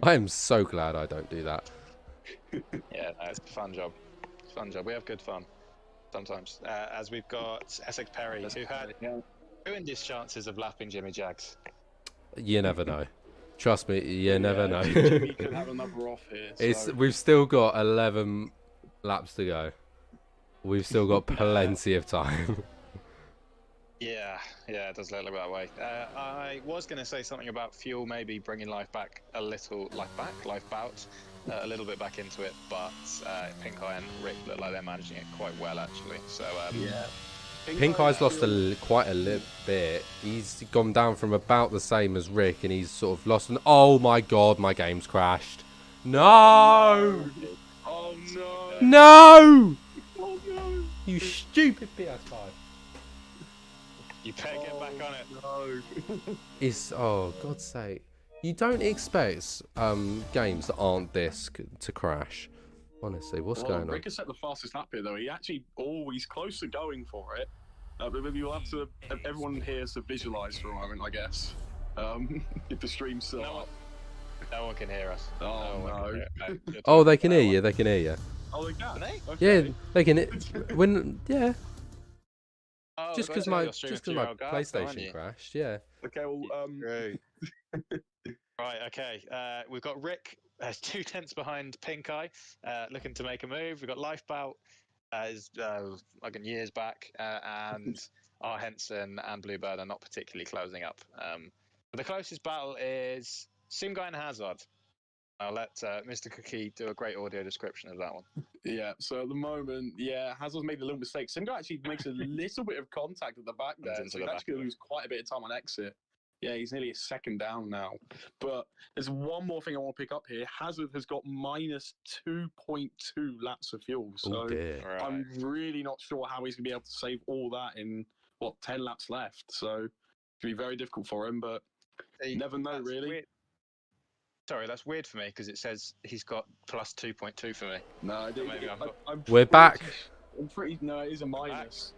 S2: I am so glad I don't do that.
S1: Yeah, no, it's a fun job. It's a fun job. We have good fun sometimes. As we've got Essex Perry, who had ruined his chances of lapping Jimmy Jags.
S2: You never know. Trust me, you never know.
S3: Jimmy could have another off here.
S2: We've still got 11 laps to go. We've still got plenty of time.
S1: Yeah, it does look that way. I was going to say something about fuel, maybe bringing life bout, a little bit back into it, but Pink Eye and Rick look like they're managing it quite well, actually. So
S3: Yeah.
S2: Pink Eye's lost
S3: still...
S2: quite a little bit. He's gone down from about the same as Rick, and he's sort of lost oh my god, my game's crashed. No!
S3: Oh no!
S2: No!
S3: Oh no!
S2: You stupid PS5.
S1: you better get back on it.
S3: No.
S2: It's, oh, God's sake. You don't expect games that aren't disc to crash. Honestly, what's going on?
S3: Rick has set the fastest lap here, though. He actually always close to going for it. But you'll have to, everyone here has to visualize for a moment, I guess. If the stream's still up.
S1: No one can hear us.
S3: Oh, no.
S2: Oh, they can hear you. They can hear you.
S3: Oh, they can?
S1: They?
S3: Okay.
S2: Yeah, they can. When yeah,
S1: Oh,
S2: just because my PlayStation crashed. Yeah.
S3: Okay, well,
S1: Right, okay. We've got Rick 2 tenths behind Pink Eye, looking to make a move. We've got Lifebout, is like in years back, and our Henson and Bluebird are not particularly closing up. But the closest battle is Sim Guy and Hazard. I'll let Mr. Cookie do a great audio description of that one.
S3: yeah, so at the moment, yeah, Hazard's made a little mistake. Simga actually makes a little bit of contact at the back there, so he's actually going to lose quite a bit of time on exit. Yeah, he's nearly a second down now. But there's one more thing I want to pick up here. Hazard has got minus 2.2 laps of fuel. So I'm really not sure how he's going to be able to save all that in, 10 laps left. So it's going to be very difficult for him, but you never know, really.
S1: Weird. Sorry, that's weird for me because it says he's got plus 2.2 for me.
S3: No,
S2: we're back.
S3: No, it is a minus.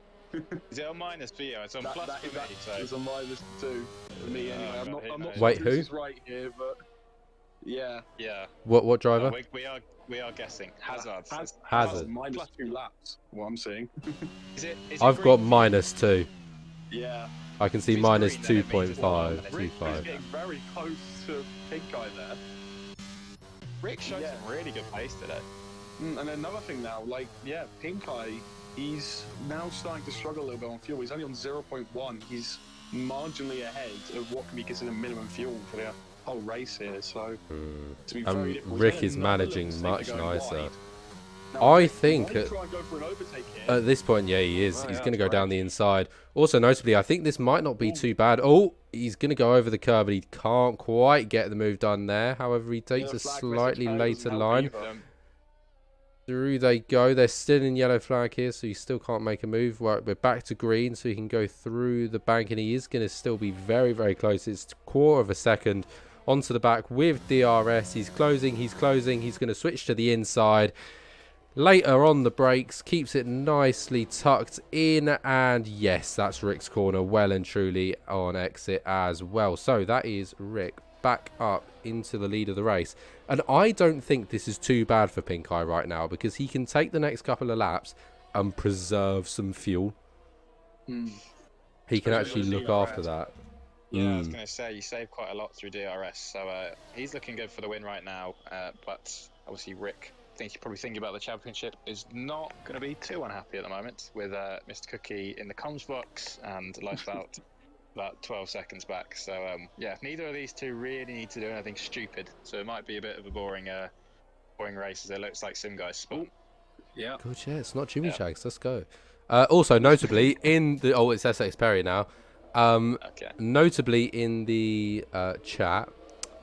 S1: Is it a minus for you? It's on plus for me. So
S3: it's a minus 2 for me anyway. I'm not
S2: Wait,
S3: sure
S2: who?
S3: this is right here, but yeah.
S1: Yeah.
S2: What driver?
S1: We are guessing. Hazard.
S2: Hazard.
S3: Minus 2 laps. What I'm seeing.
S2: I've got minus 2.
S3: Yeah.
S2: I can see minus 2.5.
S3: Rick's getting very close to Pink Eye there.
S1: Rick showed some really good pace today.
S3: And another thing now, Pink Eye, he's now starting to struggle a little bit on fuel. He's only on 0.1. He's marginally ahead of what can be considered minimum fuel for the whole race here. So, to be very difficult.
S2: Rick is managing much nicer. I think at this point, yeah, he is. He's going to go down the inside. Also, notably, I think this might not be too bad. Oh, he's going to go over the curb, but he can't quite get the move done there. However, he takes a slightly later line. Through they go. They're still in yellow flag here, so he still can't make a move. We're back to green, so he can go through the bank, and he is going to still be very, very close. It's a quarter of a second onto the back with DRS. He's closing. He's going to switch to the inside. Later on the brakes, keeps it nicely tucked in, and yes, that's Rick's corner well and truly on exit as well. So that is Rick back up into the lead of the race, and I don't think this is too bad for Pink Eye right now because he can take the next couple of laps and preserve some fuel. He can actually look after that.
S1: Yeah, I was going to say, you save quite a lot through DRS, so he's looking good for the win right now, but obviously Rick, I think he's probably thinking about the championship, is not going to be too unhappy at the moment with Mr. Cookie in the comms box and Lifebout about 12 seconds back. So, yeah, neither of these two really need to do anything stupid, so it might be a bit of a boring race as it looks like Sim Guy's spot.
S3: Yeah.
S2: Good, yeah, it's not Jimmy Jags, let's go. Also, notably, in the... Oh, it's SX Perry now. Notably in the chat,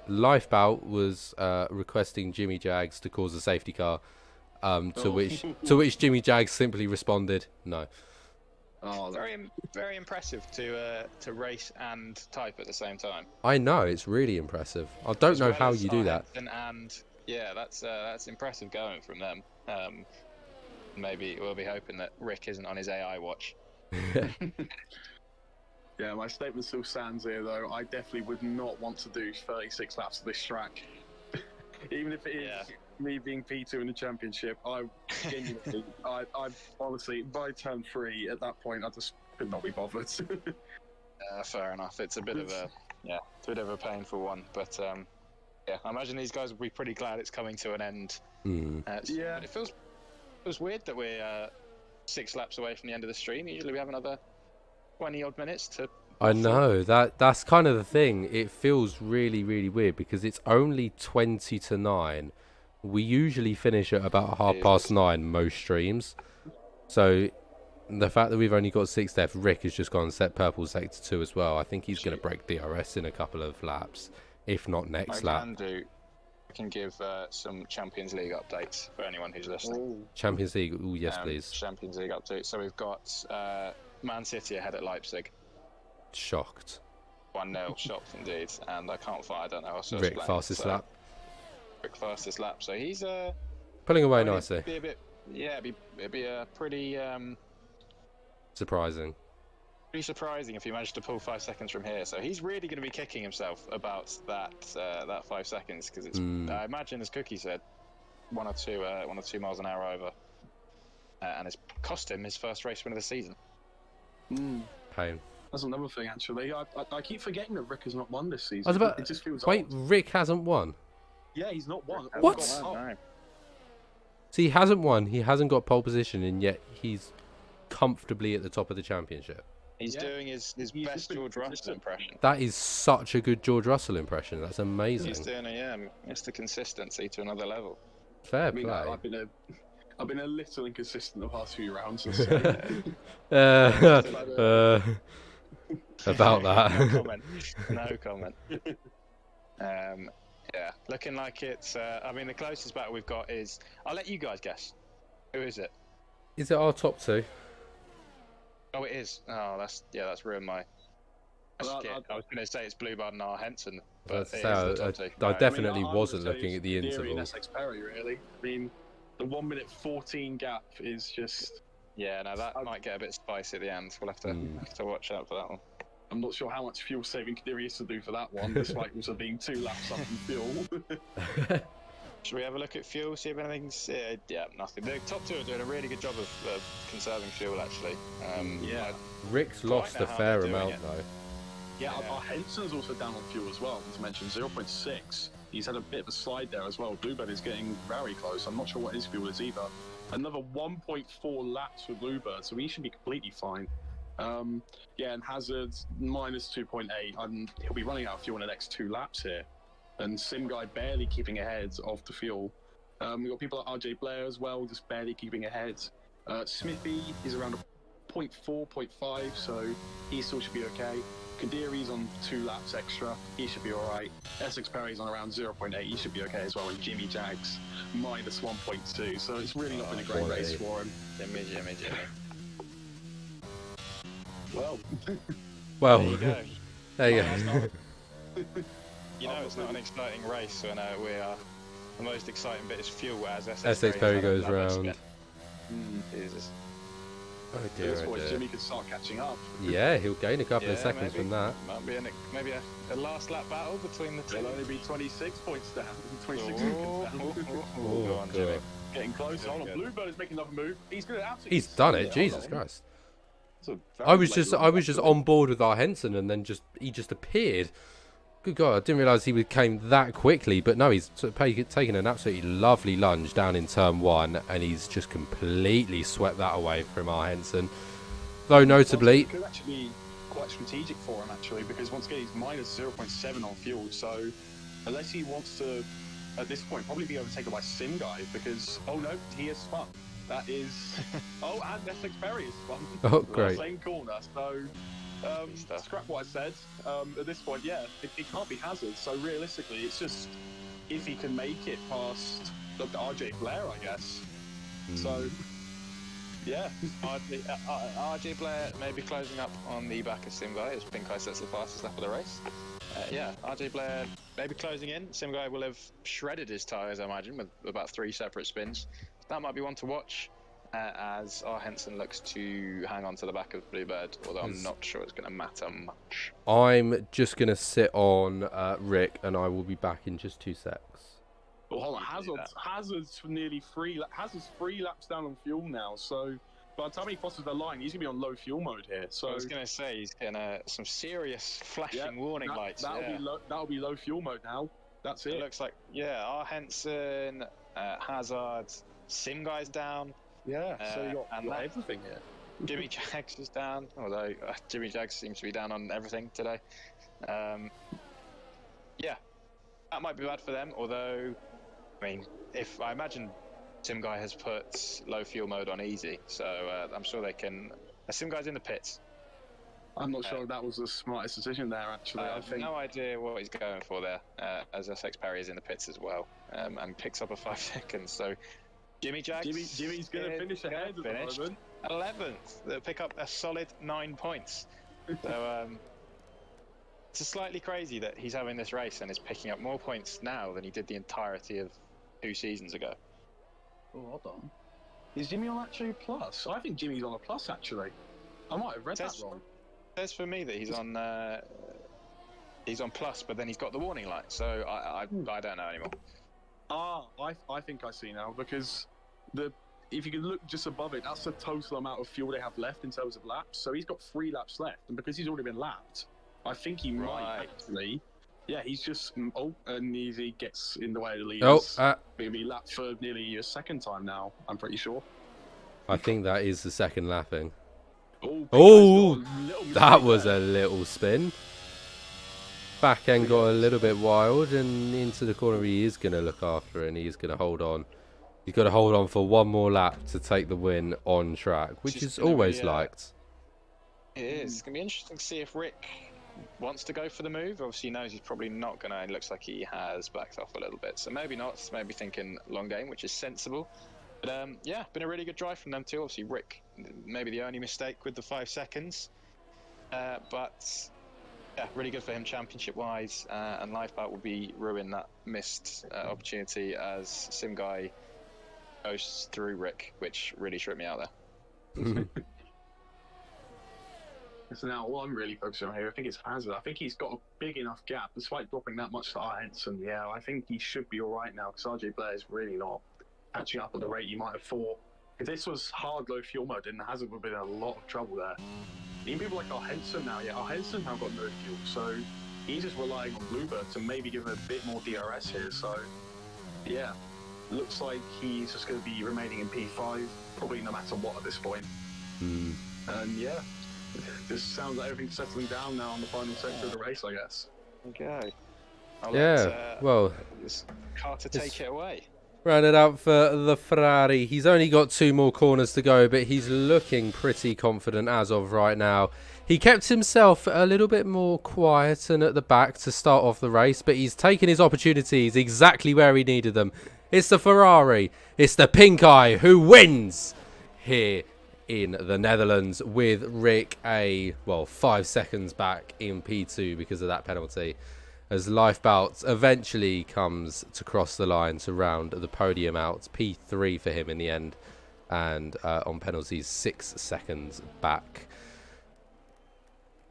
S2: Lifebout was requesting Jimmy Jags to cause a safety car, to which Jimmy Jags simply responded, no.
S1: Oh, very impressive to race and type at the same time.
S2: I know, it's really impressive. I don't know how you do that.
S1: And yeah, that's impressive going from them. Maybe we'll be hoping that Rick isn't on his AI watch.
S3: Yeah, my statement still stands here, though. I definitely would not want to do 36 laps of this track. Even if it is me being P2 in the championship, I genuinely, I honestly, by turn 3, at that point, I just could not be bothered.
S1: Fair enough. It's a bit of a painful one, but yeah, I imagine these guys will be pretty glad it's coming to an end. But it feels weird that we're 6 laps away from the end of the stream. Usually we have another 20 odd minutes to.
S2: I know that's kind of the thing. It feels really, really weird because it's only 20 to 9. We usually finish at about 9:30 most streams. So the fact that we've only got 6 left, Rick has just gone set purple sector 2 as well. I think he's going to break BRS in a couple of laps, if not next lap.
S1: I can give some Champions League updates for anyone who's listening.
S2: Champions League, oh yes, please.
S1: Champions League update. So we've got Man City ahead at Leipzig.
S2: Shocked.
S1: 1-0, shocked indeed. And I can't fight. I don't know.
S2: Rick fastest lap.
S1: Rick fastest lap. So he's
S2: pulling away nicely.
S1: It'd be a pretty
S2: surprising.
S1: Pretty surprising if he managed to pull 5 seconds from here. So he's really going to be kicking himself about that 5 seconds because it's. I imagine, as Cookie said, 1 or 2 miles an hour over, and it's cost him his first race win of the season.
S2: Pain.
S3: That's another thing, actually. I keep forgetting that Rick has not won this season.
S2: I was about,
S3: it just feels
S2: wait,
S3: odd.
S2: Rick hasn't won?
S3: Yeah, he's not won.
S2: What?
S1: No.
S2: So he hasn't won, he hasn't got pole position, and yet he's comfortably at the top of the championship.
S1: He's doing his best George Russell impression.
S2: That is such a good George Russell impression. That's amazing.
S1: He's doing it's the consistency to another level.
S2: Fair play.
S3: I've been a little inconsistent the past few rounds.
S2: About that.
S1: No comment. Yeah, looking like it's. I mean, the closest battle we've got is. I'll let you guys guess. Who is it?
S2: Is it our top 2?
S1: Oh, it is. Oh, that's ruined my. I was going to say it's Bluebird and R. Henson, but
S2: I definitely wasn't looking at the interval.
S3: That's Perry, really. I mean, the 1:14 gap is just.
S1: Yeah, no, that might get a bit spicy at the end. We'll have to watch out for that one.
S3: I'm not sure how much fuel saving Kadiri is to do for that one, despite also being 2 laps up in fuel.
S1: Should we have a look at fuel, see if anything's... yeah, nothing. The top 2 are doing a really good job of conserving fuel, actually.
S2: Rick's lost a fair amount, though.
S3: Yeah, our Henson's also down on fuel as well, to mention 0.6. He's had a bit of a slide there as well. Bluebird is getting very close. I'm not sure what his fuel is either. Another 1.4 laps for Bluebird, so he should be completely fine. And Hazard's minus 2.8. He'll be running out of fuel in the next 2 laps here. And Sim Guy barely keeping ahead of the fuel. We've got people like RJ Blair as well, just barely keeping ahead. Smithy is around a 0.4, 0.5, so he still should be okay. Kadiri's on 2 laps extra, he should be alright. Essex Perry's on around 0.8, he should be okay as well. And Jimmy Jags minus 1.2, so it's really not been a great race for him.
S1: Jimmy.
S2: Well,
S1: there you go.
S2: There you go.
S1: You know it's not an exciting race when the most exciting bit is fuel as
S2: Essex Perry goes round.
S1: Jesus.
S2: Oh dear,
S3: this point, Jimmy could start catching up.
S2: Yeah, he'll gain a couple of seconds from that.
S1: Might be maybe a last lap battle between the 2.
S3: It'll only be 26 points down. 26
S1: seconds
S3: down.
S1: Go on, Jimmy.
S3: Getting close. Hold on, Bluebird is making another move. He's going to absolutely.
S2: He's done it. Jesus Christ. I was just on board with our Henson, and then he just appeared. Good God, I didn't realise he came that quickly. But no, he's taken an absolutely lovely lunge down in turn 1, and he's just completely swept that away from our Henson. Though notably,
S3: it could actually be quite strategic for him actually, because once again he's minus 0.7 on fuel. So unless he wants to, at this point, probably be overtaken by Sim Guy, because he is spun. That is. And Essex Perry is spun.
S2: Oh, great.
S3: Same corner. So. Scrap what I said. At this point, it can't be Hazard. So realistically, it's just if he can make it past RJ Blair, I guess. So, yeah.
S1: RJ Blair may be closing up on the back of Sim Guy as Pink Eye sets the fastest lap of the race. RJ Blair maybe closing in. Sim Guy will have shredded his tyres, I imagine, with about 3 separate spins. That might be one to watch. As R. Henson looks to hang on to the back of Bluebird, although I'm not sure it's going to matter much.
S2: I'm just going to sit on Rick, and I will be back in just 2 secs.
S3: Well, hold on. Hazard's nearly 3. Hazard's 3 laps down on fuel now, so by the time he crosses the line, he's going to be on low fuel mode here. So
S1: I was going to say he's getting some serious flashing warning lights.
S3: That'll be low fuel mode now. That's it.
S1: It looks like R. Henson, Hazard, Sim Guy's down.
S3: Yeah, so you got everything here.
S1: Jimmy Jags is down, although Jimmy Jags seems to be down on everything today. Yeah, that might be bad for them, although, I mean, if I imagine Sim Guy has put low fuel mode on easy, so I'm sure they can. Sim Guy's in the pits.
S3: I'm not sure that was the smartest decision there, actually.
S1: I
S3: I
S1: have
S3: think.
S1: no idea what he's going for there, as SX Perry is in the pits as well, and picks up a 5 seconds. So Jimmy Jags.
S3: Jimmy's going to finish ahead at the moment.
S1: 11th. They'll pick up a solid 9 points. So it's slightly crazy that he's having this race and is picking up more points now than he did the entirety of 2 seasons ago.
S3: Oh, hold on. Is Jimmy on actually plus? I think Jimmy's on a plus, actually. I might have read that wrong.
S1: It says for me that he's on plus, but then he's got the warning light, so I don't know anymore.
S3: I think I see now, because if you can look just above it, that's the total amount of fuel they have left in terms of laps. So he's got 3 laps left, and because he's already been lapped, I think he might actually. Yeah, he's just and he gets in the way of the leaders. He'll be lapped for nearly a second time now, I'm pretty sure.
S2: I think that is the second lapping.
S3: Oh,
S2: that was a little spin. Back end got a little bit wild, and into the corner he is going to look after it, and he's going to hold on. He's got to hold on for one more lap to take the win on track, which is always liked.
S1: It is. It's going to be interesting to see if Rick wants to go for the move. Obviously he knows he's probably not going to. It looks like he has backed off a little bit, so maybe not. Maybe thinking long game, which is sensible. But yeah, been a really good drive from them too. Obviously Rick, maybe the only mistake with the 5 seconds, but yeah, really good for him championship wise, and Lifeboat will be ruin that missed opportunity as Sim Guy goes through Rick, which really tripped me out there.
S3: So now all I'm really focusing on here, I think it's Hazard. I think he's got a big enough gap, despite dropping that much to R. Henson. Yeah, I think he should be all right now, because RJ Blair is really not catching up at the rate you might have thought. If this was hard low fuel mode, then Hazard would have been in a lot of trouble there. Even people like R. Henson now, R. Henson have got no fuel, so he's just relying on Bluebird to maybe give him a bit more DRS here. So yeah, looks like he's just going to be remaining in P5, probably no matter what at this point. And yeah, this sounds like everything's settling down now on the final sector of the race, I guess.
S1: Okay.
S2: Well,
S1: Carter take it away.
S2: Round it out for the Ferrari. He's only got 2 more corners to go, but he's looking pretty confident as of right now. He kept himself a little bit more quiet and at the back to start off the race, but he's taken his opportunities exactly where he needed them. It's the Ferrari. It's the pink eye who wins here in the Netherlands, with Rick 5 seconds back in P2 because of that penalty, as Lifebout eventually comes to cross the line to round the podium out. P3 for him in the end, and on penalties 6 seconds back.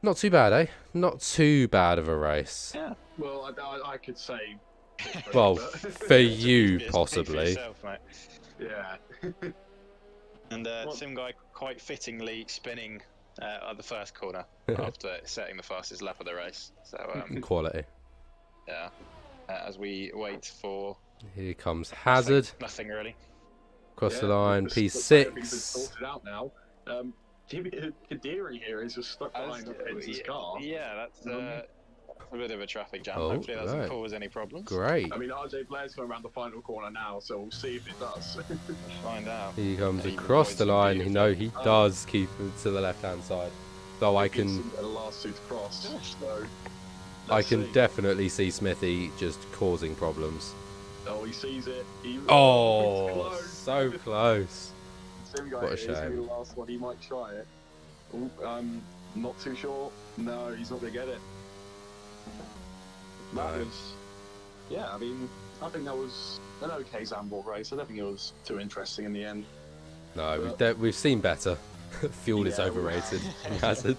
S2: Not too bad, eh? Not too bad of a race.
S3: Yeah, well, I could say...
S2: well, for you, possibly.
S1: For yourself, yeah. And Sim Guy quite fittingly spinning at the first corner after setting the fastest lap of the race. So
S2: quality.
S1: Yeah. As we wait for...
S2: Here comes Hazard.
S1: Nothing really.
S2: Across the line, P6.
S3: Sorted out now. Kadiri here is just stuck behind his car.
S1: Yeah, that's a bit of a traffic jam. Hopefully that doesn't cause any problems.
S2: Great.
S3: I mean, RJ Blair's going around the final corner now, so we'll see if it does.
S1: Let's find out.
S2: He comes across the line. He does keep it to the left-hand side. So I can...
S3: The last two to cross, so...
S2: I can definitely see Smithy just causing problems.
S3: Oh, he sees it.
S2: So close.
S3: What a shame. The last one, he might try it. Not too sure. No, he's not going to get it. That was... Yeah, I mean, I think that was an okay Zandvoort race. I don't think it was too interesting in the end.
S2: No, we've seen better. Fuel is overrated. Hazard.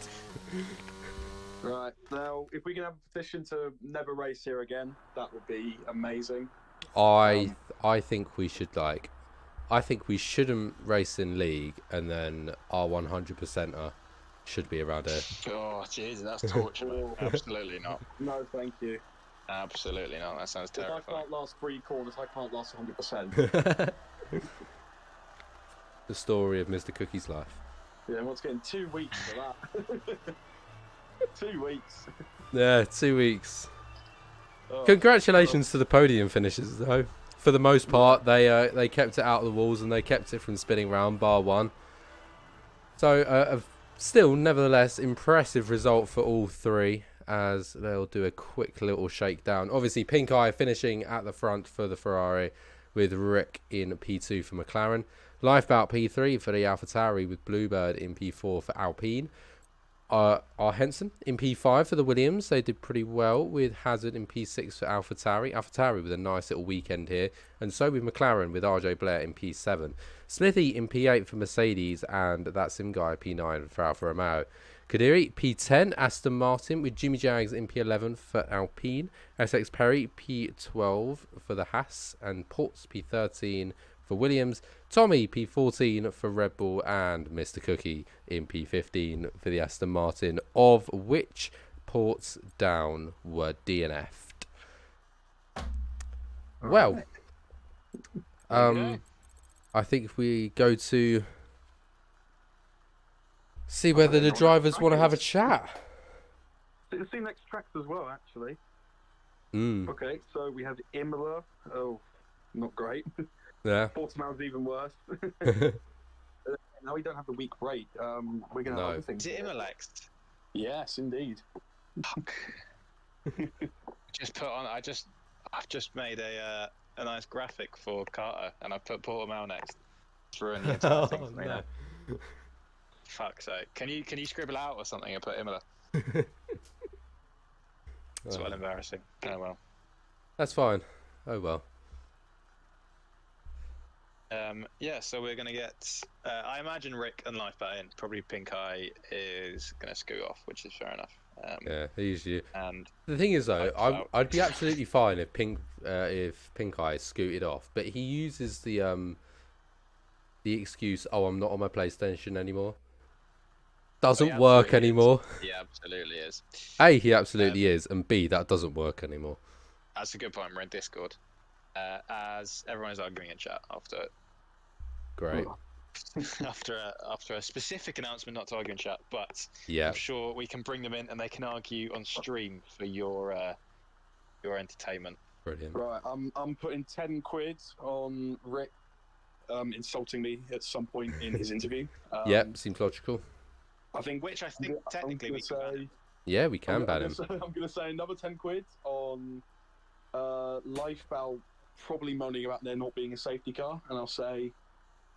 S3: Right, now, if we can have a petition to never race here again, that would be amazing.
S2: I think we should, I think we shouldn't race in league, and then our 100%er should be around here.
S1: Oh, jeez, that's torture. Absolutely not.
S3: No, thank you.
S1: Absolutely not. That sounds terrifying.
S3: If I can't last 3 corners, I can't last 100%.
S2: The story of Mr. Cookie's life.
S3: Yeah, what's getting 2 weeks for that? 2 weeks.
S2: Yeah, 2 weeks.
S3: Oh,
S2: Congratulations to the podium finishers, though. For the most part, they kept it out of the walls and they kept it from spinning round, bar one. So, still, nevertheless, impressive result for all three, as they'll do a quick little shakedown. Obviously, Pink Eye finishing at the front for the Ferrari, with Rick in P2 for McLaren. Lifeboat P3 for the AlphaTauri, with Bluebird in P4 for Alpine. R. Henson in P5 for the Williams. They did pretty well, with Hazard in P6 for AlphaTauri. AlphaTauri with a nice little weekend here. And so with McLaren, with RJ Blair in P7. Smithy in P8 for Mercedes, and that Sim guy P9 for Alfa Romeo. Kadiri P10, Aston Martin, with Jimmy Jags in P11 for Alpine. SX Perry P12 for the Haas, and Ports P13 for Williams. Tommy P14 for Red Bull, and Mr. Cookie in P15 for the Aston Martin, of which Ports down were DNF'd. Well, I think if we go to see whether the drivers want to have a chat.
S3: Let's see next tracks as well, actually.
S2: Mm.
S3: Okay, so we have Imola. Oh, not great.
S2: Yeah.
S3: Portimao's even worse. Now we don't have the week break. We're going to have other things.
S1: Is it Imolex?
S3: Yes, indeed.
S1: I've just made a nice graphic for Carter, and I put Portimao next. It's ruined the entire thing for me now. Fuck's sake. Can you scribble out or something and put Imola? It's well embarrassing. Oh well.
S2: That's fine. Oh well.
S1: Yeah, so we're going to get... I imagine Rick and Lifeboat in. Probably Pink Eye is going to scoot off, which is fair enough.
S2: Yeah, usually.
S1: And
S2: the thing is, though, I'd be absolutely fine if Pink Eye scooted off, but he uses the excuse, "Oh, I'm not on my PlayStation anymore." Doesn't work anymore.
S1: He absolutely is.
S2: A, he absolutely is, and B, that doesn't work anymore.
S1: That's a good point. We're in Discord, as everyone is arguing in chat after.
S2: Great.
S1: after a specific announcement not to argue in chat, but
S2: yeah,
S1: I'm sure we can bring them in and they can argue on stream for your entertainment.
S2: Brilliant.
S3: Right, I'm putting 10 quid on Rick insulting me at some point in his interview.
S2: Yep, seems logical.
S3: I think
S1: Technically we can ban him.
S2: Yeah, we can ban him.
S3: I'm going to say another 10 quid on Lifeboat probably moaning about there not being a safety car, and I'll say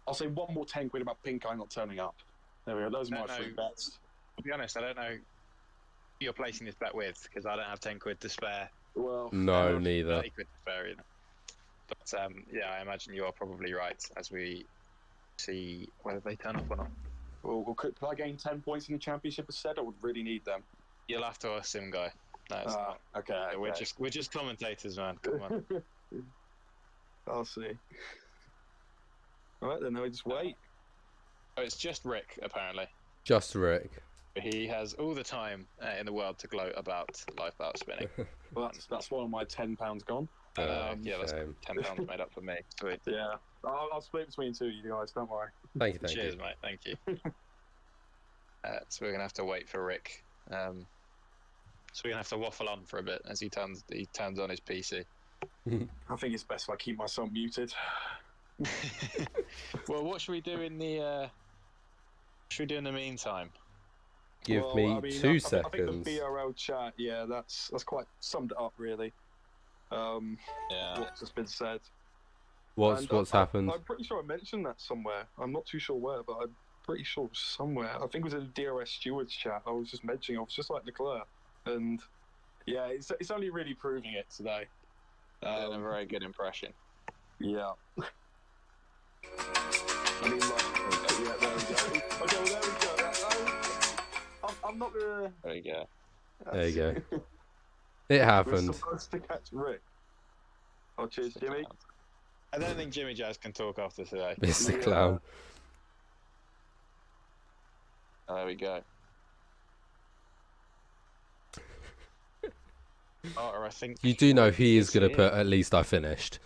S3: one more 10 quid about Pink Eye not turning up. There we go. Those are my three bets.
S1: To be honest, I don't know who you're placing this bet with, because I don't have 10 quid to spare.
S3: Well,
S2: no, neither.
S1: 30 quid to spare, you know. But yeah, I imagine you are probably right as we see whether they turn up or not.
S3: Well, could I gain 10 points in the championship instead? I would really need them.
S1: You'll have to ask Sim guy. No, it's not.
S3: Okay.
S1: We're just commentators, man. Come on.
S3: I'll see. All right, then we just wait.
S1: Oh, it's just Rick, apparently.
S2: Just Rick.
S1: He has all the time in the world to gloat about Lifeboat spinning.
S3: Well, that's one of my £10 gone.
S1: Yeah, that's £10 made up for me. Sweet.
S3: Yeah, I'll split between two of you guys. Don't worry.
S2: Thank you.
S1: Cheers, mate. Thank you. So we're gonna have to wait for Rick. So we're gonna have to waffle on for a bit as he turns on his PC.
S3: I think it's best if I keep myself muted.
S1: Well, what should we do in the? Should we do in the meantime?
S2: Give me 2 seconds.
S3: I think the BRL chat, yeah, that's quite summed it up really.
S1: Yeah.
S3: What's just been said.
S2: What's happened?
S3: I'm pretty sure I mentioned that somewhere. I'm not too sure where, but I'm pretty sure somewhere. I think it was in the DRS stewards chat. I was just mentioning. I was just like Leclerc, and yeah, it's only really proving it today.
S1: A very good impression.
S3: Yeah. I mean, yeah, there we go. Okay, well, there we go. I'm not gonna.
S1: There you go.
S2: There you go. It happened.
S3: We're supposed to catch Rick. Oh, cheers, Jimmy.
S1: I don't think Jimmy Jazz can talk after today.
S2: Mr. Clown.
S1: Oh, there we go. I think
S2: You do know he is going to put "at least I finished."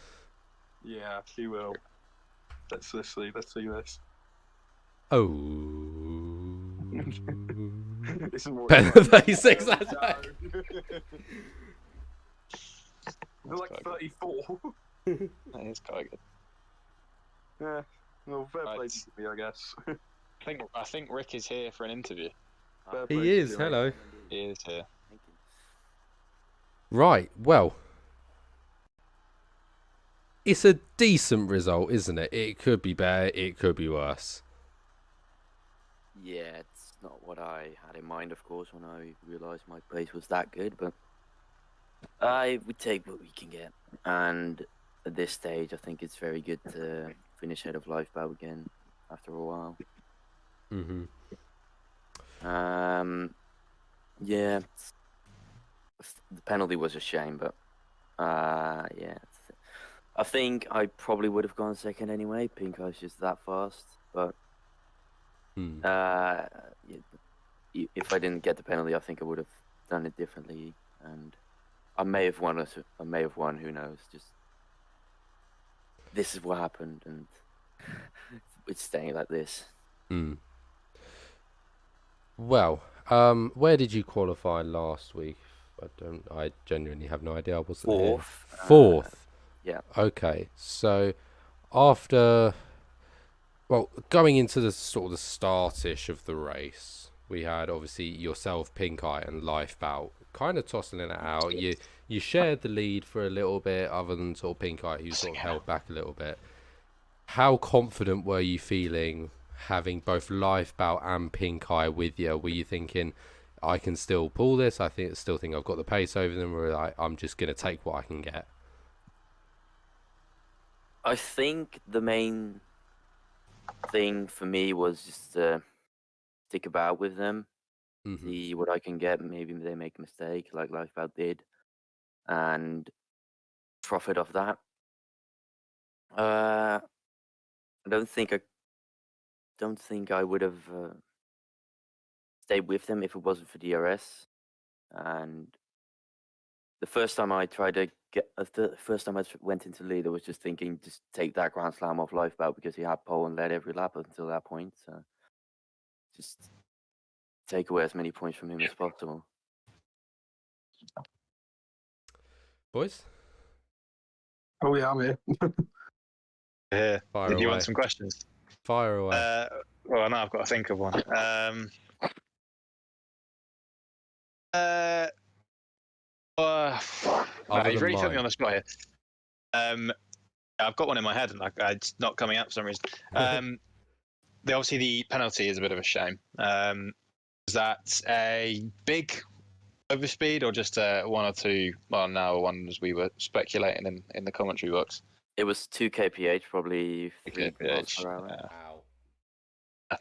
S3: Yeah, he will. Let's see this.
S2: Oh.
S3: This is more
S2: Better than 36, that's
S3: no.
S2: back.
S3: They're like 34.
S1: That is quite good.
S3: Yeah. Well, fair play
S1: Right.
S3: to me, I guess.
S1: I think Rick is here for an interview.
S3: Fair play
S2: He
S3: to
S2: is,
S3: you,
S2: hello.
S1: He is here.
S4: Thank you.
S2: Right, well. It's a decent result, isn't it? It could be better, it could be worse.
S4: Yeah, it's not what I had in mind, of course, when I realised my place was that good, but I would take what we can get. And at this stage, I think it's very good to finish head of Lifeboat again after a while.
S2: Mm-hmm.
S4: Yeah, the penalty was a shame, but yeah. I think I probably would have gone second anyway. Pink Eye's just that fast, but yeah, if I didn't get the penalty, I think I would have done it differently, and I may have won. I may have won. Who knows? Just this is what happened, and it's staying like this.
S2: Well, where did you qualify last week? I genuinely have no idea. I wasn't here. Fourth.
S4: Yeah.
S2: Okay, so after, well, going into the sort of the start-ish of the race, we had obviously yourself, Pink Eye, and Lifebout kind of tossing it out. You shared the lead for a little bit, other than sort of Pink Eye, who sort of held back a little bit. How confident were you feeling having both Lifebout and Pink Eye with you? Were you thinking, I can still pull this? I still think I've got the pace over them, or I'm just going to take what I can get?
S4: I think the main thing for me was just to stick about with them, see what I can get. Maybe they make a mistake like Lifebout did, and profit off that. I don't think I would have stayed with them if it wasn't for DRS. And the first time I tried to first time I went into lead, I was just thinking, just take that Grand Slam off Lifebout because he had pole and led every lap until that point. So just take away as many points from him as possible.
S2: Boys?
S3: Oh yeah, I'm here.
S1: Yeah.
S2: Fire
S1: Did you
S2: away.
S1: want some questions?
S2: Fire away.
S1: Well, now I've got to think of one. You've really put me on the spot here. I've got one in my head, and it's not coming out for some reason. Obviously, the penalty is a bit of a shame. Is that a big overspeed, or just one or two mile an hour one, as we were speculating in the commentary box?
S4: It was 2 kph, probably 3 miles
S1: kph.
S4: per hour.
S2: Wow.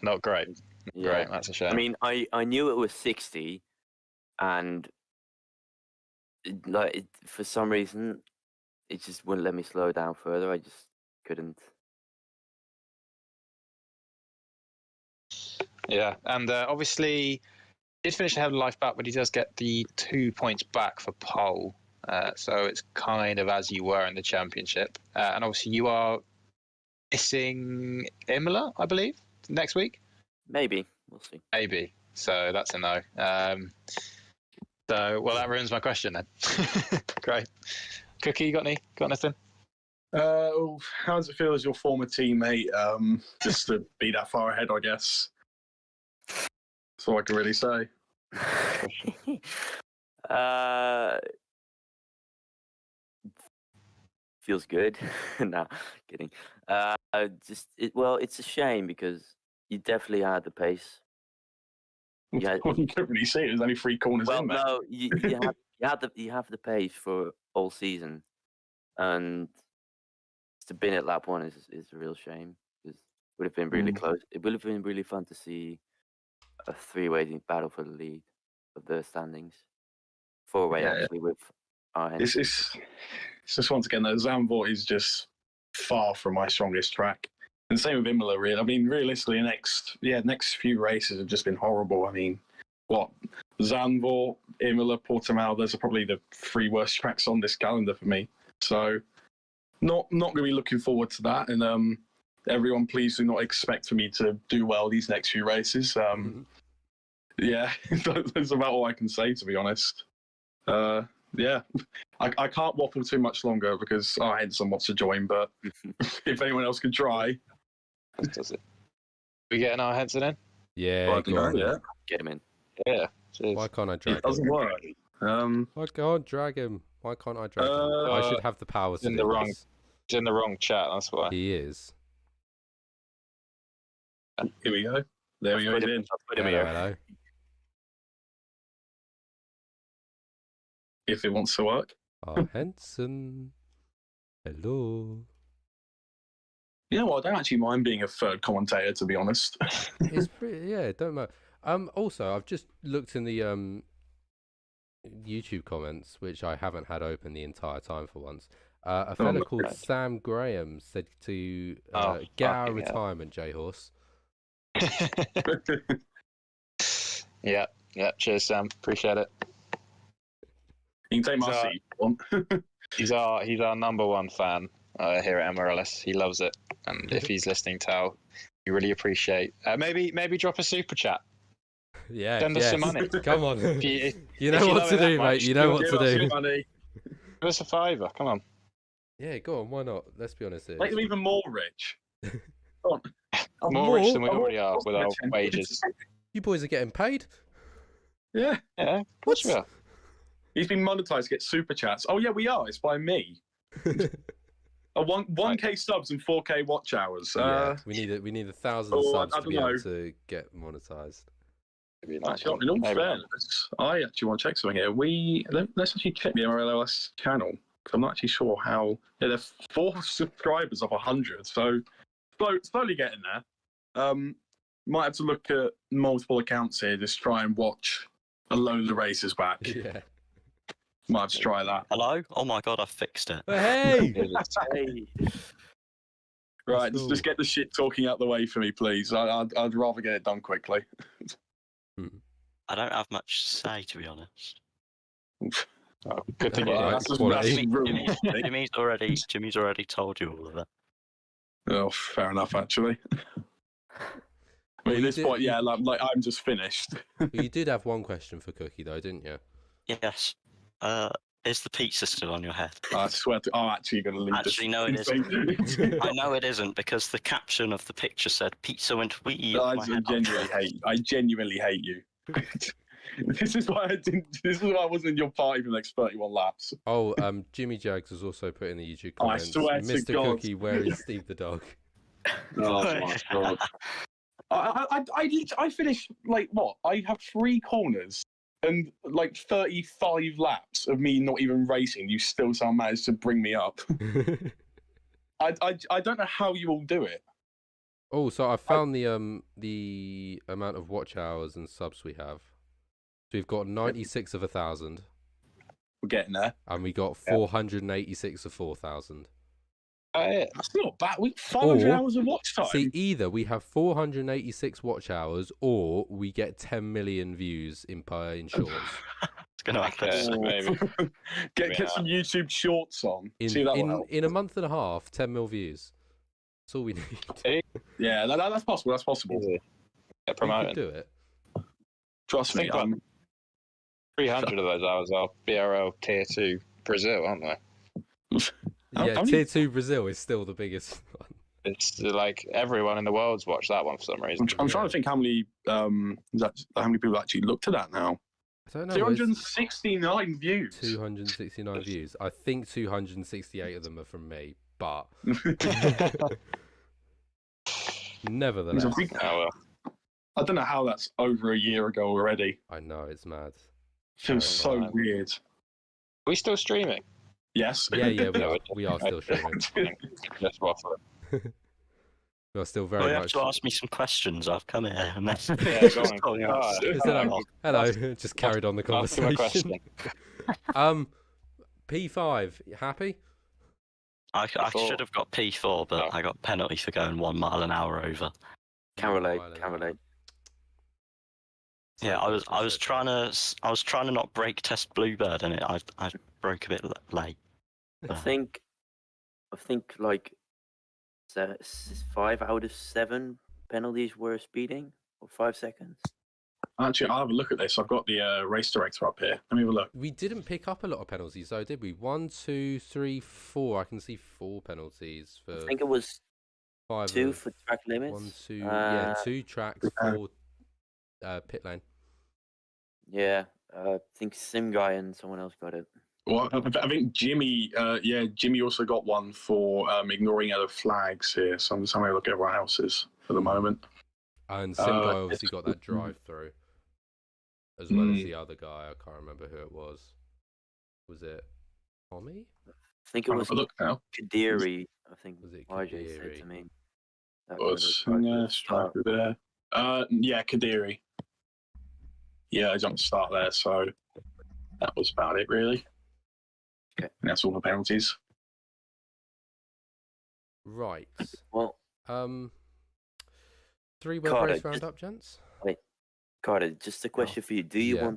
S1: Not great.
S4: Yeah.
S1: Great, that's a shame.
S4: I mean, I knew it was 60, and for some reason, it just wouldn't let me slow down further. I just couldn't.
S1: Yeah, and obviously, he did finish ahead of Lifebout, but he does get the 2 points back for pole. So it's kind of as you were in the championship. And obviously, you are missing Imola, I believe, next week?
S4: Maybe. We'll see.
S1: Maybe. So that's a no. Well, that ruins my question then. Great. Cookie, you got anything?
S3: How does it feel as your former teammate just to be that far ahead, I guess? That's all I can really say.
S4: Feels good. Nah, kidding. It's a shame because you definitely had the pace. Yeah,
S3: Well, you couldn't really see it. There's only 3 corners in, mate.
S4: no, you have the pace for all season, and to bin at lap 1 is a real shame because it would have been really close. It would have been really fun to see a 3-way battle for the lead of the standings. 4-way actually with our
S3: It's just once again, Zandvoort is just far from my strongest track. And same with Imola, really. I mean, realistically, next few races have just been horrible. I mean, Zandvoort, Imola, Portimao, those are probably the 3 worst tracks on this calendar for me. So not going to be looking forward to that. And everyone, please do not expect for me to do well these next few races. Yeah, that's about all I can say, to be honest. Yeah, I can't waffle too much longer because our Henson wants to join, but if anyone else can try.
S1: Does it? We getting our heads in?
S2: Yeah,
S3: Well, I
S2: go
S3: don't
S2: on
S3: know,
S2: then.
S3: yeah.
S4: Get him in.
S1: Yeah. Cheers.
S2: Why can't I drag
S3: It
S2: him?
S3: doesn't work.
S2: I can't drag him. Why can't I drag him? I should have the power to
S1: in
S2: do
S1: the wrong-
S2: this.
S1: He's in the wrong chat, that's why.
S2: He is.
S3: Here we go. There we go. He's in.
S4: Put him
S2: Hello,
S4: here.
S2: hello.
S3: If it wants to work.
S2: Henson. Hello.
S3: You know what? I don't actually mind being a third commentator, to be honest.
S2: It's pretty, yeah, don't matter. Also, I've just looked in the YouTube comments, which I haven't had open the entire time for once. A fella called
S1: right.
S2: Sam Graham said to
S1: Oh,
S2: get out of
S1: fucking hell.
S2: retirement, J-Horse.
S1: Yeah. Cheers, Sam. Appreciate it.
S3: You can take my
S1: So-
S3: seat.
S1: He's our number one fan here at MRLS. He loves it, and if he's listening, Tal, we really appreciate. Maybe drop a super chat.
S2: Yeah,
S1: Send us
S2: yes.
S1: some money.
S2: Come on.
S1: If
S2: You know
S1: if you
S2: what
S1: love
S2: to
S1: it that
S2: do, mate.
S1: much,
S2: You know what
S3: Give
S2: to
S3: us
S2: do.
S3: your money.
S1: give us a $5. Come on.
S2: Yeah, go on. Why not? Let's be honest.
S3: Make them even more rich. Go on.
S1: More rich than we
S3: more-
S1: already are with our
S3: more-
S1: wages.
S2: You boys are getting paid.
S3: Yeah.
S1: Yeah, of course we are.
S3: He's been monetized to get super chats. Oh yeah, we are. It's by me. 1K subs and 4K watch hours.
S2: Yeah, we need 1,000
S3: oh,
S2: subs
S3: I
S2: to be
S3: don't
S2: able
S3: know.
S2: to get monetized.
S1: Maybe not.
S3: Actually, in all
S1: Maybe not.
S3: fairness, I actually want to check something here. Let's actually check the MRLS channel because I'm not actually sure how. Yeah, there's 4 subscribers of 100, so slowly getting there. Might have to look at multiple accounts here, just try and watch a load of the races back.
S2: Yeah.
S3: Might have to try that.
S5: Hello? Oh my god, I fixed it.
S2: Hey!
S4: Hey.
S3: Right,
S2: Let's
S3: just
S2: go.
S3: get the shit talking out the way for me, please. I'd rather get it done quickly.
S5: I don't have much to say, to be honest.
S1: Oh, good to
S2: Well,
S1: get.
S3: that's just
S2: quality.
S3: massive room.
S5: Jimmy's already told you all of it.
S3: Oh, fair enough, actually. I mean,
S2: you
S3: at this
S2: did-
S3: point, yeah, like I'm just finished.
S2: Well, you did have one question for Cookie, though, didn't you?
S5: Yes. Is the pizza still on your head?
S3: I swear to. I'm actually going to leave
S5: Actually,
S3: this.
S5: no, it
S3: isn't.
S5: I know it isn't because the caption of the picture said pizza went wee.
S3: I
S5: off my head."
S3: genuinely hate you. This is why I didn't. This is why I wasn't in your party for the next 31 laps.
S2: Oh, Jimmy Jags has also put in the YouTube
S3: Oh, I
S2: comments.
S3: swear to
S2: Mr.
S3: God.
S2: Cookie, where is Steve the dog?
S3: Oh my god! I finished like what? I have 3 corners and like 35 laps of me not even racing. You still somehow managed to bring me up. I don't know how you all do it.
S2: Oh, so I found the amount of watch hours and subs we have. So we've got 96 of 1,000,
S3: We're getting there.
S2: and we got 486 of 4,000.
S1: Yeah.
S3: That's not bad. 500
S2: Or-
S3: hours of watch time.
S2: See, either we have 486 watch hours, or we get 10 million views in shorts.
S5: It's gonna happen.
S1: Okay.
S5: soon.
S1: Maybe.
S3: get some YouTube shorts on.
S2: In
S3: See, that will help.
S2: in a month and a half, 10 mil views. That's all we need.
S3: Yeah, that's possible. That's possible.
S1: Easy. Get
S2: We could
S1: promoted.
S2: do it.
S3: Trust me.
S1: Think about 300 of those hours are BRL Tier 2 Brazil, aren't they?
S3: How
S2: Yeah,
S3: many-
S2: Tier 2 Brazil is still the biggest one.
S1: It's like everyone in the world's watched that one for some reason.
S3: I'm trying to think how many how many people actually looked at that now.
S2: I don't know. but it's
S3: 269 views.
S2: 269 views. I think 268 of them are from me, but nevertheless,
S3: It's a big-
S1: Oh, well.
S3: I don't know how that's over a year ago already.
S2: I know it's mad.
S3: Feels so
S1: Right.
S3: weird.
S1: Are we still streaming?
S3: Yes.
S2: Yeah, yeah,
S1: Yeah,
S2: we are still streaming.
S1: Just waffle.
S2: We are still
S5: Oh,
S2: very
S5: you have
S2: much.
S5: to ask me some questions. I've come here and then
S1: Yeah, go on.
S5: Calling out.
S1: Alright.
S2: Is that
S5: Oh,
S2: Hello, just carried on the
S1: Ask him a
S2: conversation.
S1: question.
S2: P5, you happy?
S5: I
S1: P4.
S5: should have got P4, but
S1: Oh.
S5: I got penalty for going 1 mile an hour over.
S4: Can relate.
S2: Right,
S4: Can relate.
S5: Yeah, I was trying to not break test Bluebird, and I broke a bit late.
S4: I think like 5 out of 7 penalties were speeding or 5 seconds.
S3: Actually, I'll have a look at this. I've got the race director up here. Let me have a look.
S2: We didn't pick up a lot of penalties, though, did we? 1, 2, 3, 4. I can see 4 penalties for
S4: I think it was
S2: 5
S4: 2
S2: of
S4: for track limits.
S2: 1, 2. Yeah, 2 tracks, 4 pit lane.
S4: Yeah, I think Sim Guy and someone else got it.
S3: Well, I think Jimmy, Jimmy also got one for ignoring other flags here. So I'm just having a look at everyone else's for the moment.
S2: And Sim Guy obviously got that drive through, as well as the other guy. I can't remember who it was. Was it Tommy?
S4: I think it was
S3: look now.
S4: Kadiri. I think
S2: Was it
S4: RJ said
S2: Kadiri?
S4: to me.
S3: Was striker there? Yeah, Kadiri. Yeah, I jumped start there, so that was about it, really.
S4: Okay.
S3: And that's all the penalties.
S2: Right.
S4: Well,
S2: 3-word
S4: Carter,
S2: race roundup, gents.
S4: Carter, just a question for you. Do you
S2: Yeah.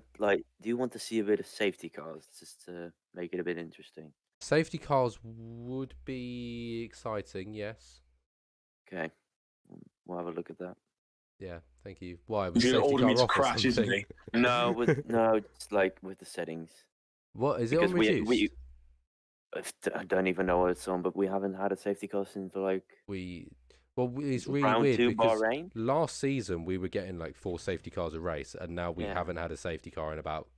S4: want to see a bit of safety cars just to make it a bit interesting?
S2: Safety cars would be exciting, yes.
S4: Okay, we'll have a look at that.
S2: Yeah, thank you. Why? Was
S3: He's going to
S2: safety
S3: order me
S2: car
S3: to
S2: off or
S3: crash, isn't
S2: something?
S3: he?
S4: No, it's like with the settings.
S2: What is it
S4: Because
S2: on reduced?
S4: I don't even know what it's on, but we haven't had a safety car since like
S2: It's really
S4: round
S2: weird
S4: 2
S2: because
S4: Bahrain.
S2: last season we were getting like 4 safety cars a race, and now we haven't had a safety car in about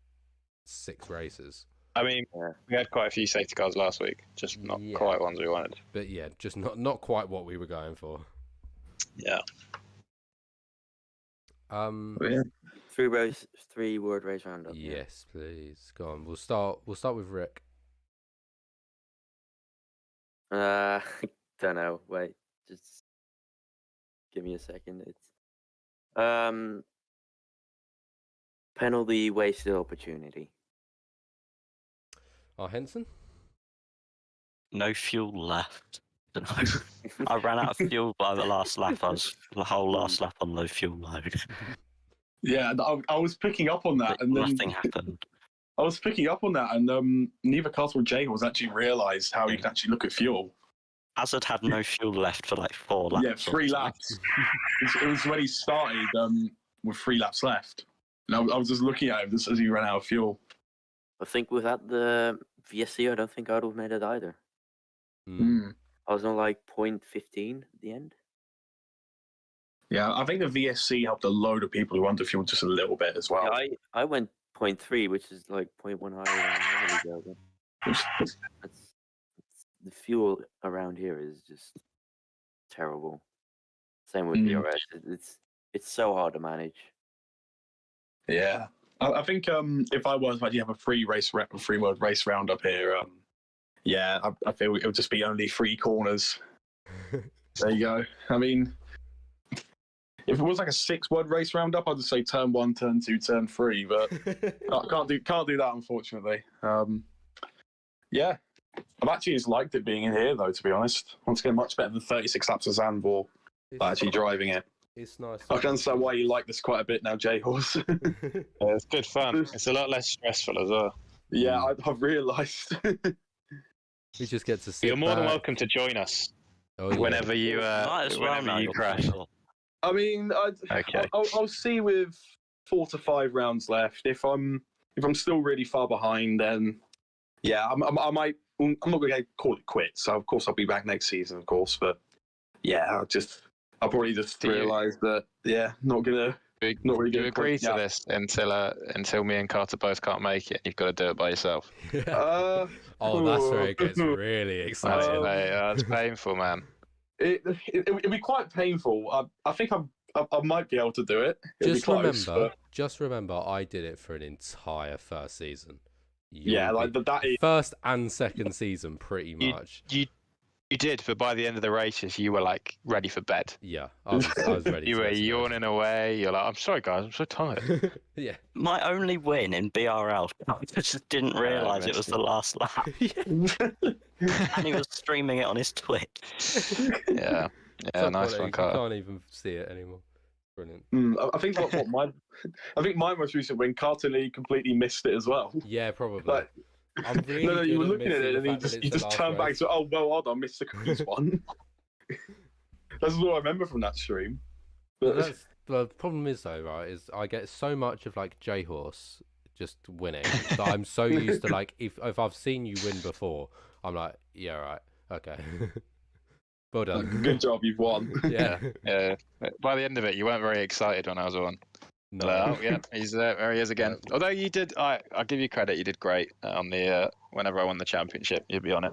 S2: 6 races.
S1: I mean, we had quite a few safety cars last week, just not quite ones we wanted.
S2: But yeah, just not quite what we were going for.
S1: Yeah.
S4: 3-word race roundup.
S2: Yes, please. Go on. We'll start with Rick.
S4: Don't know. Wait, just give me a second. It's penalty wasted opportunity.
S2: Henson?
S5: No fuel left. I ran out of fuel by the last lap. I was the whole last lap on low fuel load.
S3: Yeah, I was picking up on that, and then
S5: Nothing happened.
S3: I was picking up on that, and neither Carter or Jay was actually realised how you can actually look at fuel.
S5: Hazard had no fuel left for like 4 laps.
S3: Yeah, 3 laps. It was when he started with 3 laps left. And I was just looking at him just as he ran out of fuel.
S4: I think without the VSC, I don't think I'd have made it either. I was on like 0.15 at the end.
S3: Yeah, I think the VSC helped a load of people who under fuel just a little bit as well.
S4: Yeah, I went 0.3, which is like 0.1 higher than normally go. The fuel around here is just terrible. Same with BRS. It's so hard to manage.
S3: Yeah, I think if I was actually have a 3-word race roundup here, I feel it would just be only 3 corners. There you go. I mean, if it was like a 6-word race roundup, I'd just say turn 1, turn 2, turn 3, but I can't do that, unfortunately. Yeah, I've actually just liked it being in here, though, to be honest. Once again, much better than 36 laps of Zandvoort by actually driving it.
S2: It's nice.
S3: I can understand why you like this quite a bit now, J-Horse.
S1: It's good fun. It's a lot less stressful as well.
S3: Yeah, I've realised.
S2: We just get to see.
S1: You're more than welcome to join us whenever you crash.
S3: I mean, I'll see with 4 to 5 rounds left. If I'm still really far behind, then yeah, I might. I'm not going to call it quits. So of course I'll be back next season, of course. But yeah, I'll probably just realise that not really.
S1: Do you agree to this until me and Carter both can't make it? You've got to do it by yourself.
S2: That's where it gets really exciting.
S1: That's painful, man.
S3: It'd be quite painful. I think I might be able to do it.
S2: Just remember, I did it for an entire first season.
S3: That is
S2: first and second season, pretty much.
S1: You did, but by the end of the races, you were like ready for bed.
S2: Yeah, I was ready.
S1: You were yawning away. You're like, I'm sorry, guys, I'm so tired.
S2: Yeah.
S5: My only win in BRL, I just didn't realise it was the last lap. And he was streaming it on his Twitch.
S1: Yeah, nice one, Carter.
S2: You can't even see it anymore. Brilliant.
S3: I think I think my most recent win, Carter Lee completely missed it as well.
S2: Yeah, probably. I'm really
S3: no, you were
S2: good
S3: looking at it and you just turned back and said, "Oh, well, hold on, Mr. Cookies one." That's what I remember from that stream. But
S2: the problem is though, right? Is I get so much of like J Horse just winning that I'm so used to like if I've seen you win before, I'm like, yeah, right, okay, well done.
S3: Good job, you've won.
S2: Yeah.
S1: Yeah. By the end of it, you weren't very excited when I was on.
S2: No.
S1: Oh, yeah, he's there he is again.
S2: Yeah.
S1: Although you did, I'll give you credit. You did great on the whenever I won the championship. You'd be on it.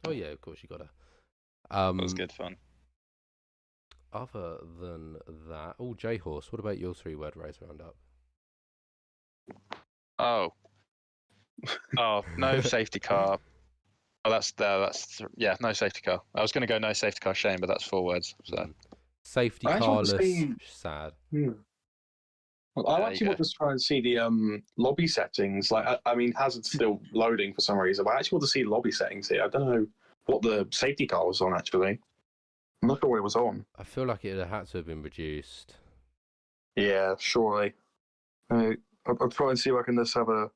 S2: Oh yeah, of course you gotta.
S1: It was good fun.
S2: Other than that, J Horse. What about your 3-word race roundup?
S1: Oh, no safety car. Oh, that's yeah, no safety car. I was going to go no safety car shame, but that's 4 words. So
S2: Safety
S3: I actually want to
S2: carless,
S3: see-
S2: sad.
S3: Well, I
S1: There
S3: actually
S1: you
S3: want to try and see the lobby settings. Like, I mean, Hazard's still loading for some reason, but I actually want to see lobby settings here. I don't know what the safety car was on, actually. I'm not sure what it was on.
S2: I feel like it had to have been reduced.
S3: Yeah, surely. I'll try and see if I can just have a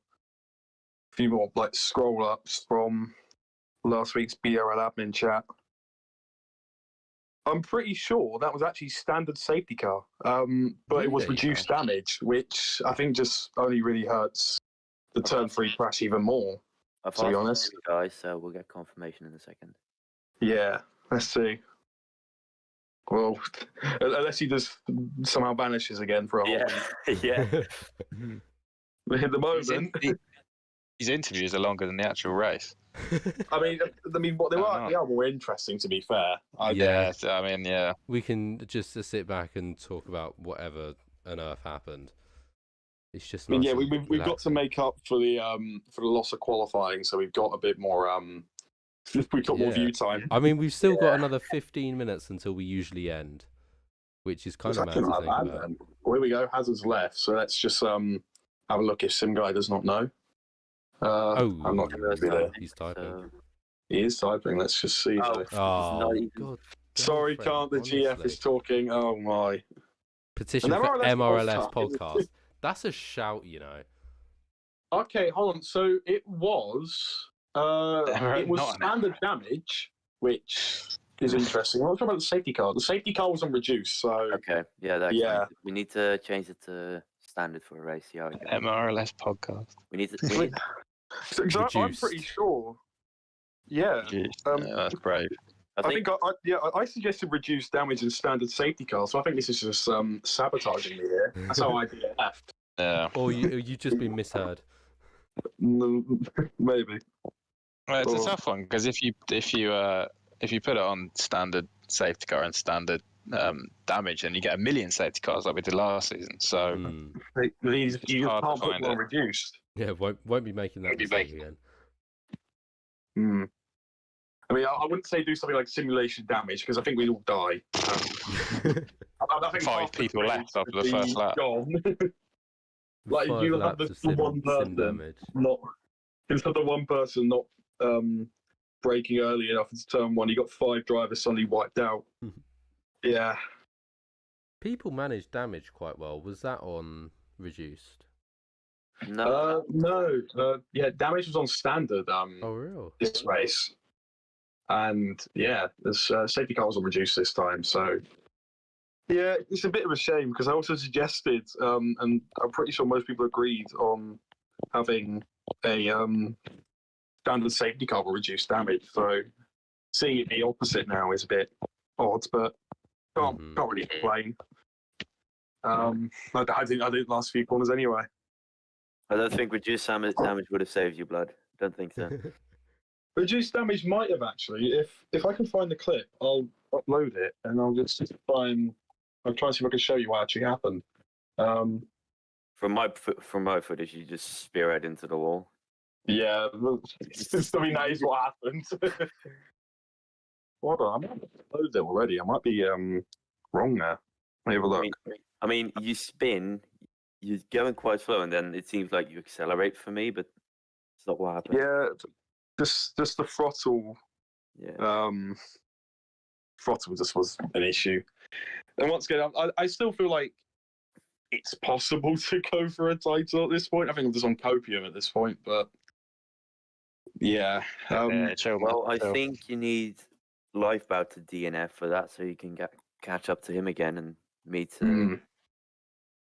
S3: few more like scroll ups from last week's BRL admin chat. I'm pretty sure that was actually standard safety car, but it was
S2: Really?
S3: reduced damage, which I think just only really hurts the turn 3 crash even more.
S4: I've
S3: To be
S4: asked
S3: honest.
S4: the guys, so we'll get confirmation in a second.
S3: Yeah, let's see. Well, unless he just somehow vanishes again for a whole week.
S4: Yeah.
S3: At the moment,
S1: his interviews are longer than the actual race.
S3: I mean, what they
S1: Oh,
S3: are,
S1: no.
S3: they are more interesting. To be fair,
S2: Yeah.
S1: I mean, yeah.
S2: We can just sit back and talk about whatever on earth happened. It's just.
S3: I mean,
S2: Nice
S3: yeah,
S2: and
S3: we've got to
S2: relaxing.
S3: make up for the loss of qualifying, so we've got a bit more we've got more
S2: Yeah.
S3: view time.
S2: I mean, we've still got another 15 minutes until we usually end, which is kind
S3: It's
S2: of mad
S3: actually
S2: to
S3: not
S2: think
S3: bad
S2: about.
S3: then. Well, here we go. Hazard's left, so let's just have a look if Sim Guy does not know. I'm not going to be there.
S2: He's typing.
S4: So,
S3: He is typing. Let's just see.
S4: Oh,
S3: though.
S4: it's
S2: Oh,
S4: not even-
S2: God.
S3: Sorry,
S2: girlfriend,
S3: can't. The GF
S2: honestly.
S3: is talking. Oh my.
S2: Petition
S3: An
S2: for
S3: MRLS
S2: MRLS
S3: podcast.
S2: podcast. That's a shout, you know.
S3: Okay, hold on. So it was
S1: Not an
S3: standard damage, which is interesting. What about the safety car? The safety car was on reduced, so
S4: Okay, yeah, that
S3: Yeah.
S4: explains it. We need to change it to standard for a race. See how it goes.
S1: MRLS podcast.
S4: We need to.
S3: So, 'cause I'm
S2: Reduced.
S3: pretty sure. Yeah,
S1: Jeez.
S3: Um,
S1: Yeah, that's brave.
S4: I
S3: I
S4: think.
S3: think I suggested reduced damage and standard safety car, so I think this is just sabotaging me here. That's how I did it left.
S1: Yeah.
S2: Or you just been misheard.
S3: Maybe.
S1: Well, it's
S3: Or-
S1: a tough one because if you put it on standard safety car and standard damage, then you get 1 million safety cars like we did last season. So
S2: Hmm.
S3: You just
S1: hard to
S3: can't put
S1: find
S3: one
S1: it.
S3: reduced.
S2: Yeah, won't be making that
S1: Won't be
S2: mistake
S1: making-
S2: again.
S3: Hmm. I mean, I wouldn't say do something like simulation damage because I think we'd all die. I think
S1: 5
S3: half the
S1: people
S3: race
S1: left after
S3: would
S1: the first
S3: be
S1: lap.
S3: gone. Like,
S2: 5
S3: you'll have
S2: laps
S3: the
S2: of
S3: one
S2: sim
S3: person.
S2: damage.
S3: Not instead of one person not braking early enough into turn 1, you got 5 drivers suddenly wiped out. Yeah.
S2: People managed damage quite well. Was that on reduced?
S4: No.
S3: No. Yeah, damage was on standard
S2: Oh, real?
S3: this race. And yeah, the safety car was on reduced this time. So yeah, it's a bit of a shame because I also suggested, and I'm pretty sure most people agreed on having a standard safety car with reduced damage. So seeing it the opposite now is a bit odd, but can't really complain. I didn't last few corners anyway.
S4: I don't think reduced damage would have saved you, blood. Don't think so.
S3: Reduced damage might have actually. If I can find the clip, I'll upload it and I'll just try and see if I can show you what actually happened.
S4: From my footage, you just spearhead into the wall.
S3: Yeah, I mean that is what happened. Hold on, I might have uploaded it already. I might be wrong there. Let me have a look.
S4: I mean, you spin, you're going quite slow, and then it seems like you accelerate for me, but it's not what happened.
S3: Yeah, just the throttle.
S4: Yeah.
S3: Throttle just was an issue. And once again, I still feel like it's possible to go for a title at this point. I think I'm just on copium at this point, but yeah.
S1: Chill,
S4: Well, I
S1: chill.
S4: think you need Lifebout to DNF for that, so you can catch up to him again and me to
S3: Mm.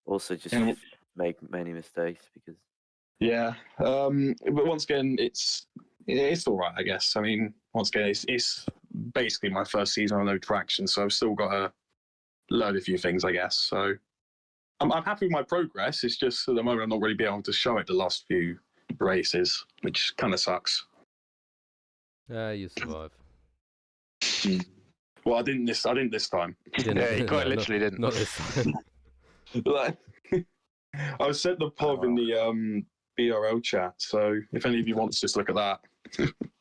S4: also just
S3: Yeah.
S4: make many mistakes because
S3: Yeah, but once again, it's all right, I guess. I mean, once again, it's basically my first season on no traction, so I've still got to learn a few things, I guess. So I'm happy with my progress. It's just at the moment I'm not really being able to show it the last few races, which kind of sucks.
S2: You survive.
S3: Well, I didn't this time.
S2: You didn't.
S1: Yeah, you quite
S2: no,
S1: literally didn't.
S2: Not this time.
S3: Like, I sent the pub in the BRL chat, so if any of you want to just look at that.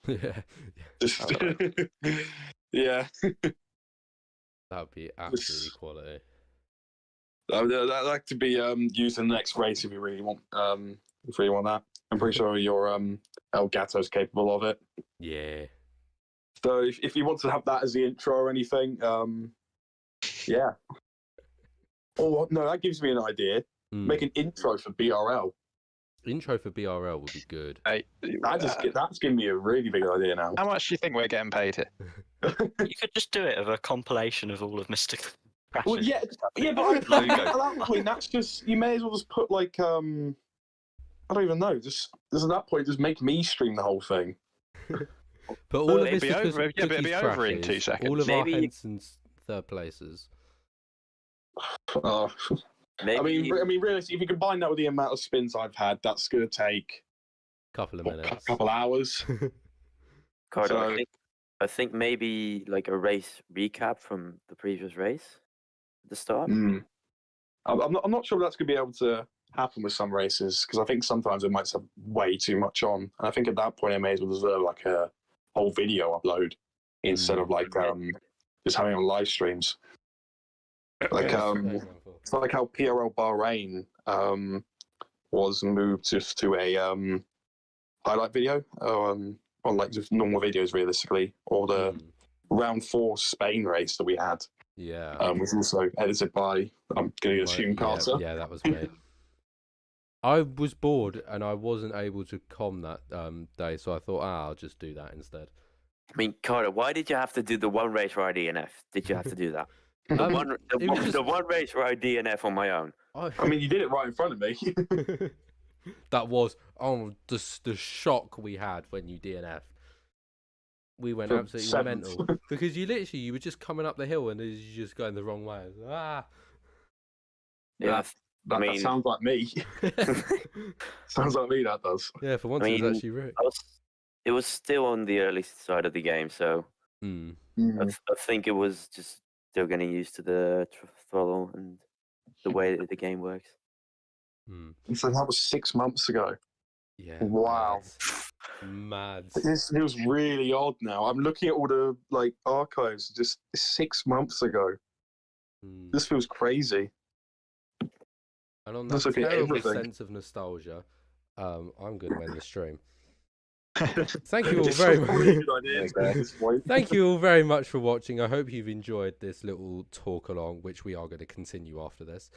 S2: Yeah,
S3: Just, yeah.
S2: that would be absolutely quality.
S3: That could be used in the next race if you really want. If you really want that, I'm pretty sure your Elgato's capable of it.
S2: Yeah.
S3: So if you want to have that as the intro or anything, yeah. Oh no, that gives me an idea. Make an intro for BRL.
S2: Intro for BRL would be good.
S1: Hey,
S3: That's giving me a really big idea now.
S1: how much do you think we're getting paid here?
S5: You could just do it of a compilation of all of Mr. Crash's.
S3: Well, yeah, but at that point, that's just you may as well just put like I don't even know. Just at that point, just make me stream the whole thing.
S2: But all of
S1: it'd
S2: Mr.
S1: be over. Yeah, but it'd
S2: Cookie's
S1: be over in
S2: crashes,
S1: 2 seconds.
S2: all of
S4: Maybe-
S2: our Henson's third places.
S4: maybe
S3: I mean, realistically, if you combine that with the amount of spins I've had, that's going to take
S2: Couple of
S3: a
S2: minutes.
S3: couple hours.
S4: Cardo,
S3: So-
S4: I think maybe like a race recap from the previous race at the start.
S3: Mm. I'm not sure that's going to be able to happen with some races because I think sometimes it might have way too much on, and I think at that point I may as well deserve like a whole video upload instead of like just having it on live streams. Like it's like how PRL Bahrain was moved to a highlight video on like just normal videos realistically, or the round 4 Spain race that we had.
S2: Yeah.
S3: Was also edited by, I'm going to assume, Carter.
S2: Yeah, that was me. I was bored and I wasn't able to com that day, so I thought, I'll just do that instead.
S4: I mean, Carter, why did you have to do the one race where I DNF? Did you have to do that? The one race where I DNF on my own.
S3: I mean, you did it right in front of me.
S2: That was the shock we had when you DNF. We went
S3: From
S2: absolutely
S3: 7th.
S2: mental because you were just coming up the hill and you're just going the wrong way.
S4: Yeah,
S3: That sounds like me. Sounds like me, that does.
S2: Yeah, for once it was actually right.
S4: It was still on the early side of the game, so I think it was just still getting used to the throttle and the way that the game works.
S3: So that was 6 months ago.
S2: Yeah.
S3: Wow.
S2: Mad.
S3: This feels really odd now. I'm looking at all the like archives just 6 months ago. This feels crazy.
S2: And on that terrible sense of nostalgia, I'm going to end the stream. Thank you all very much. Thank you all very much for watching. I hope you've enjoyed this little talk along, which we are going to continue after this.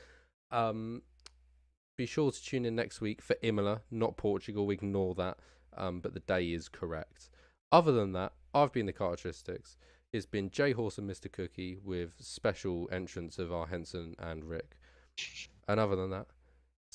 S2: Be sure to tune in next week for Imola, not Portugal. Ignore that, but the day is correct. Other than that, I've been the Characteristics. It's been J Horse and Mr. Cookie with special entrance of our Henson and Rick. And other than that,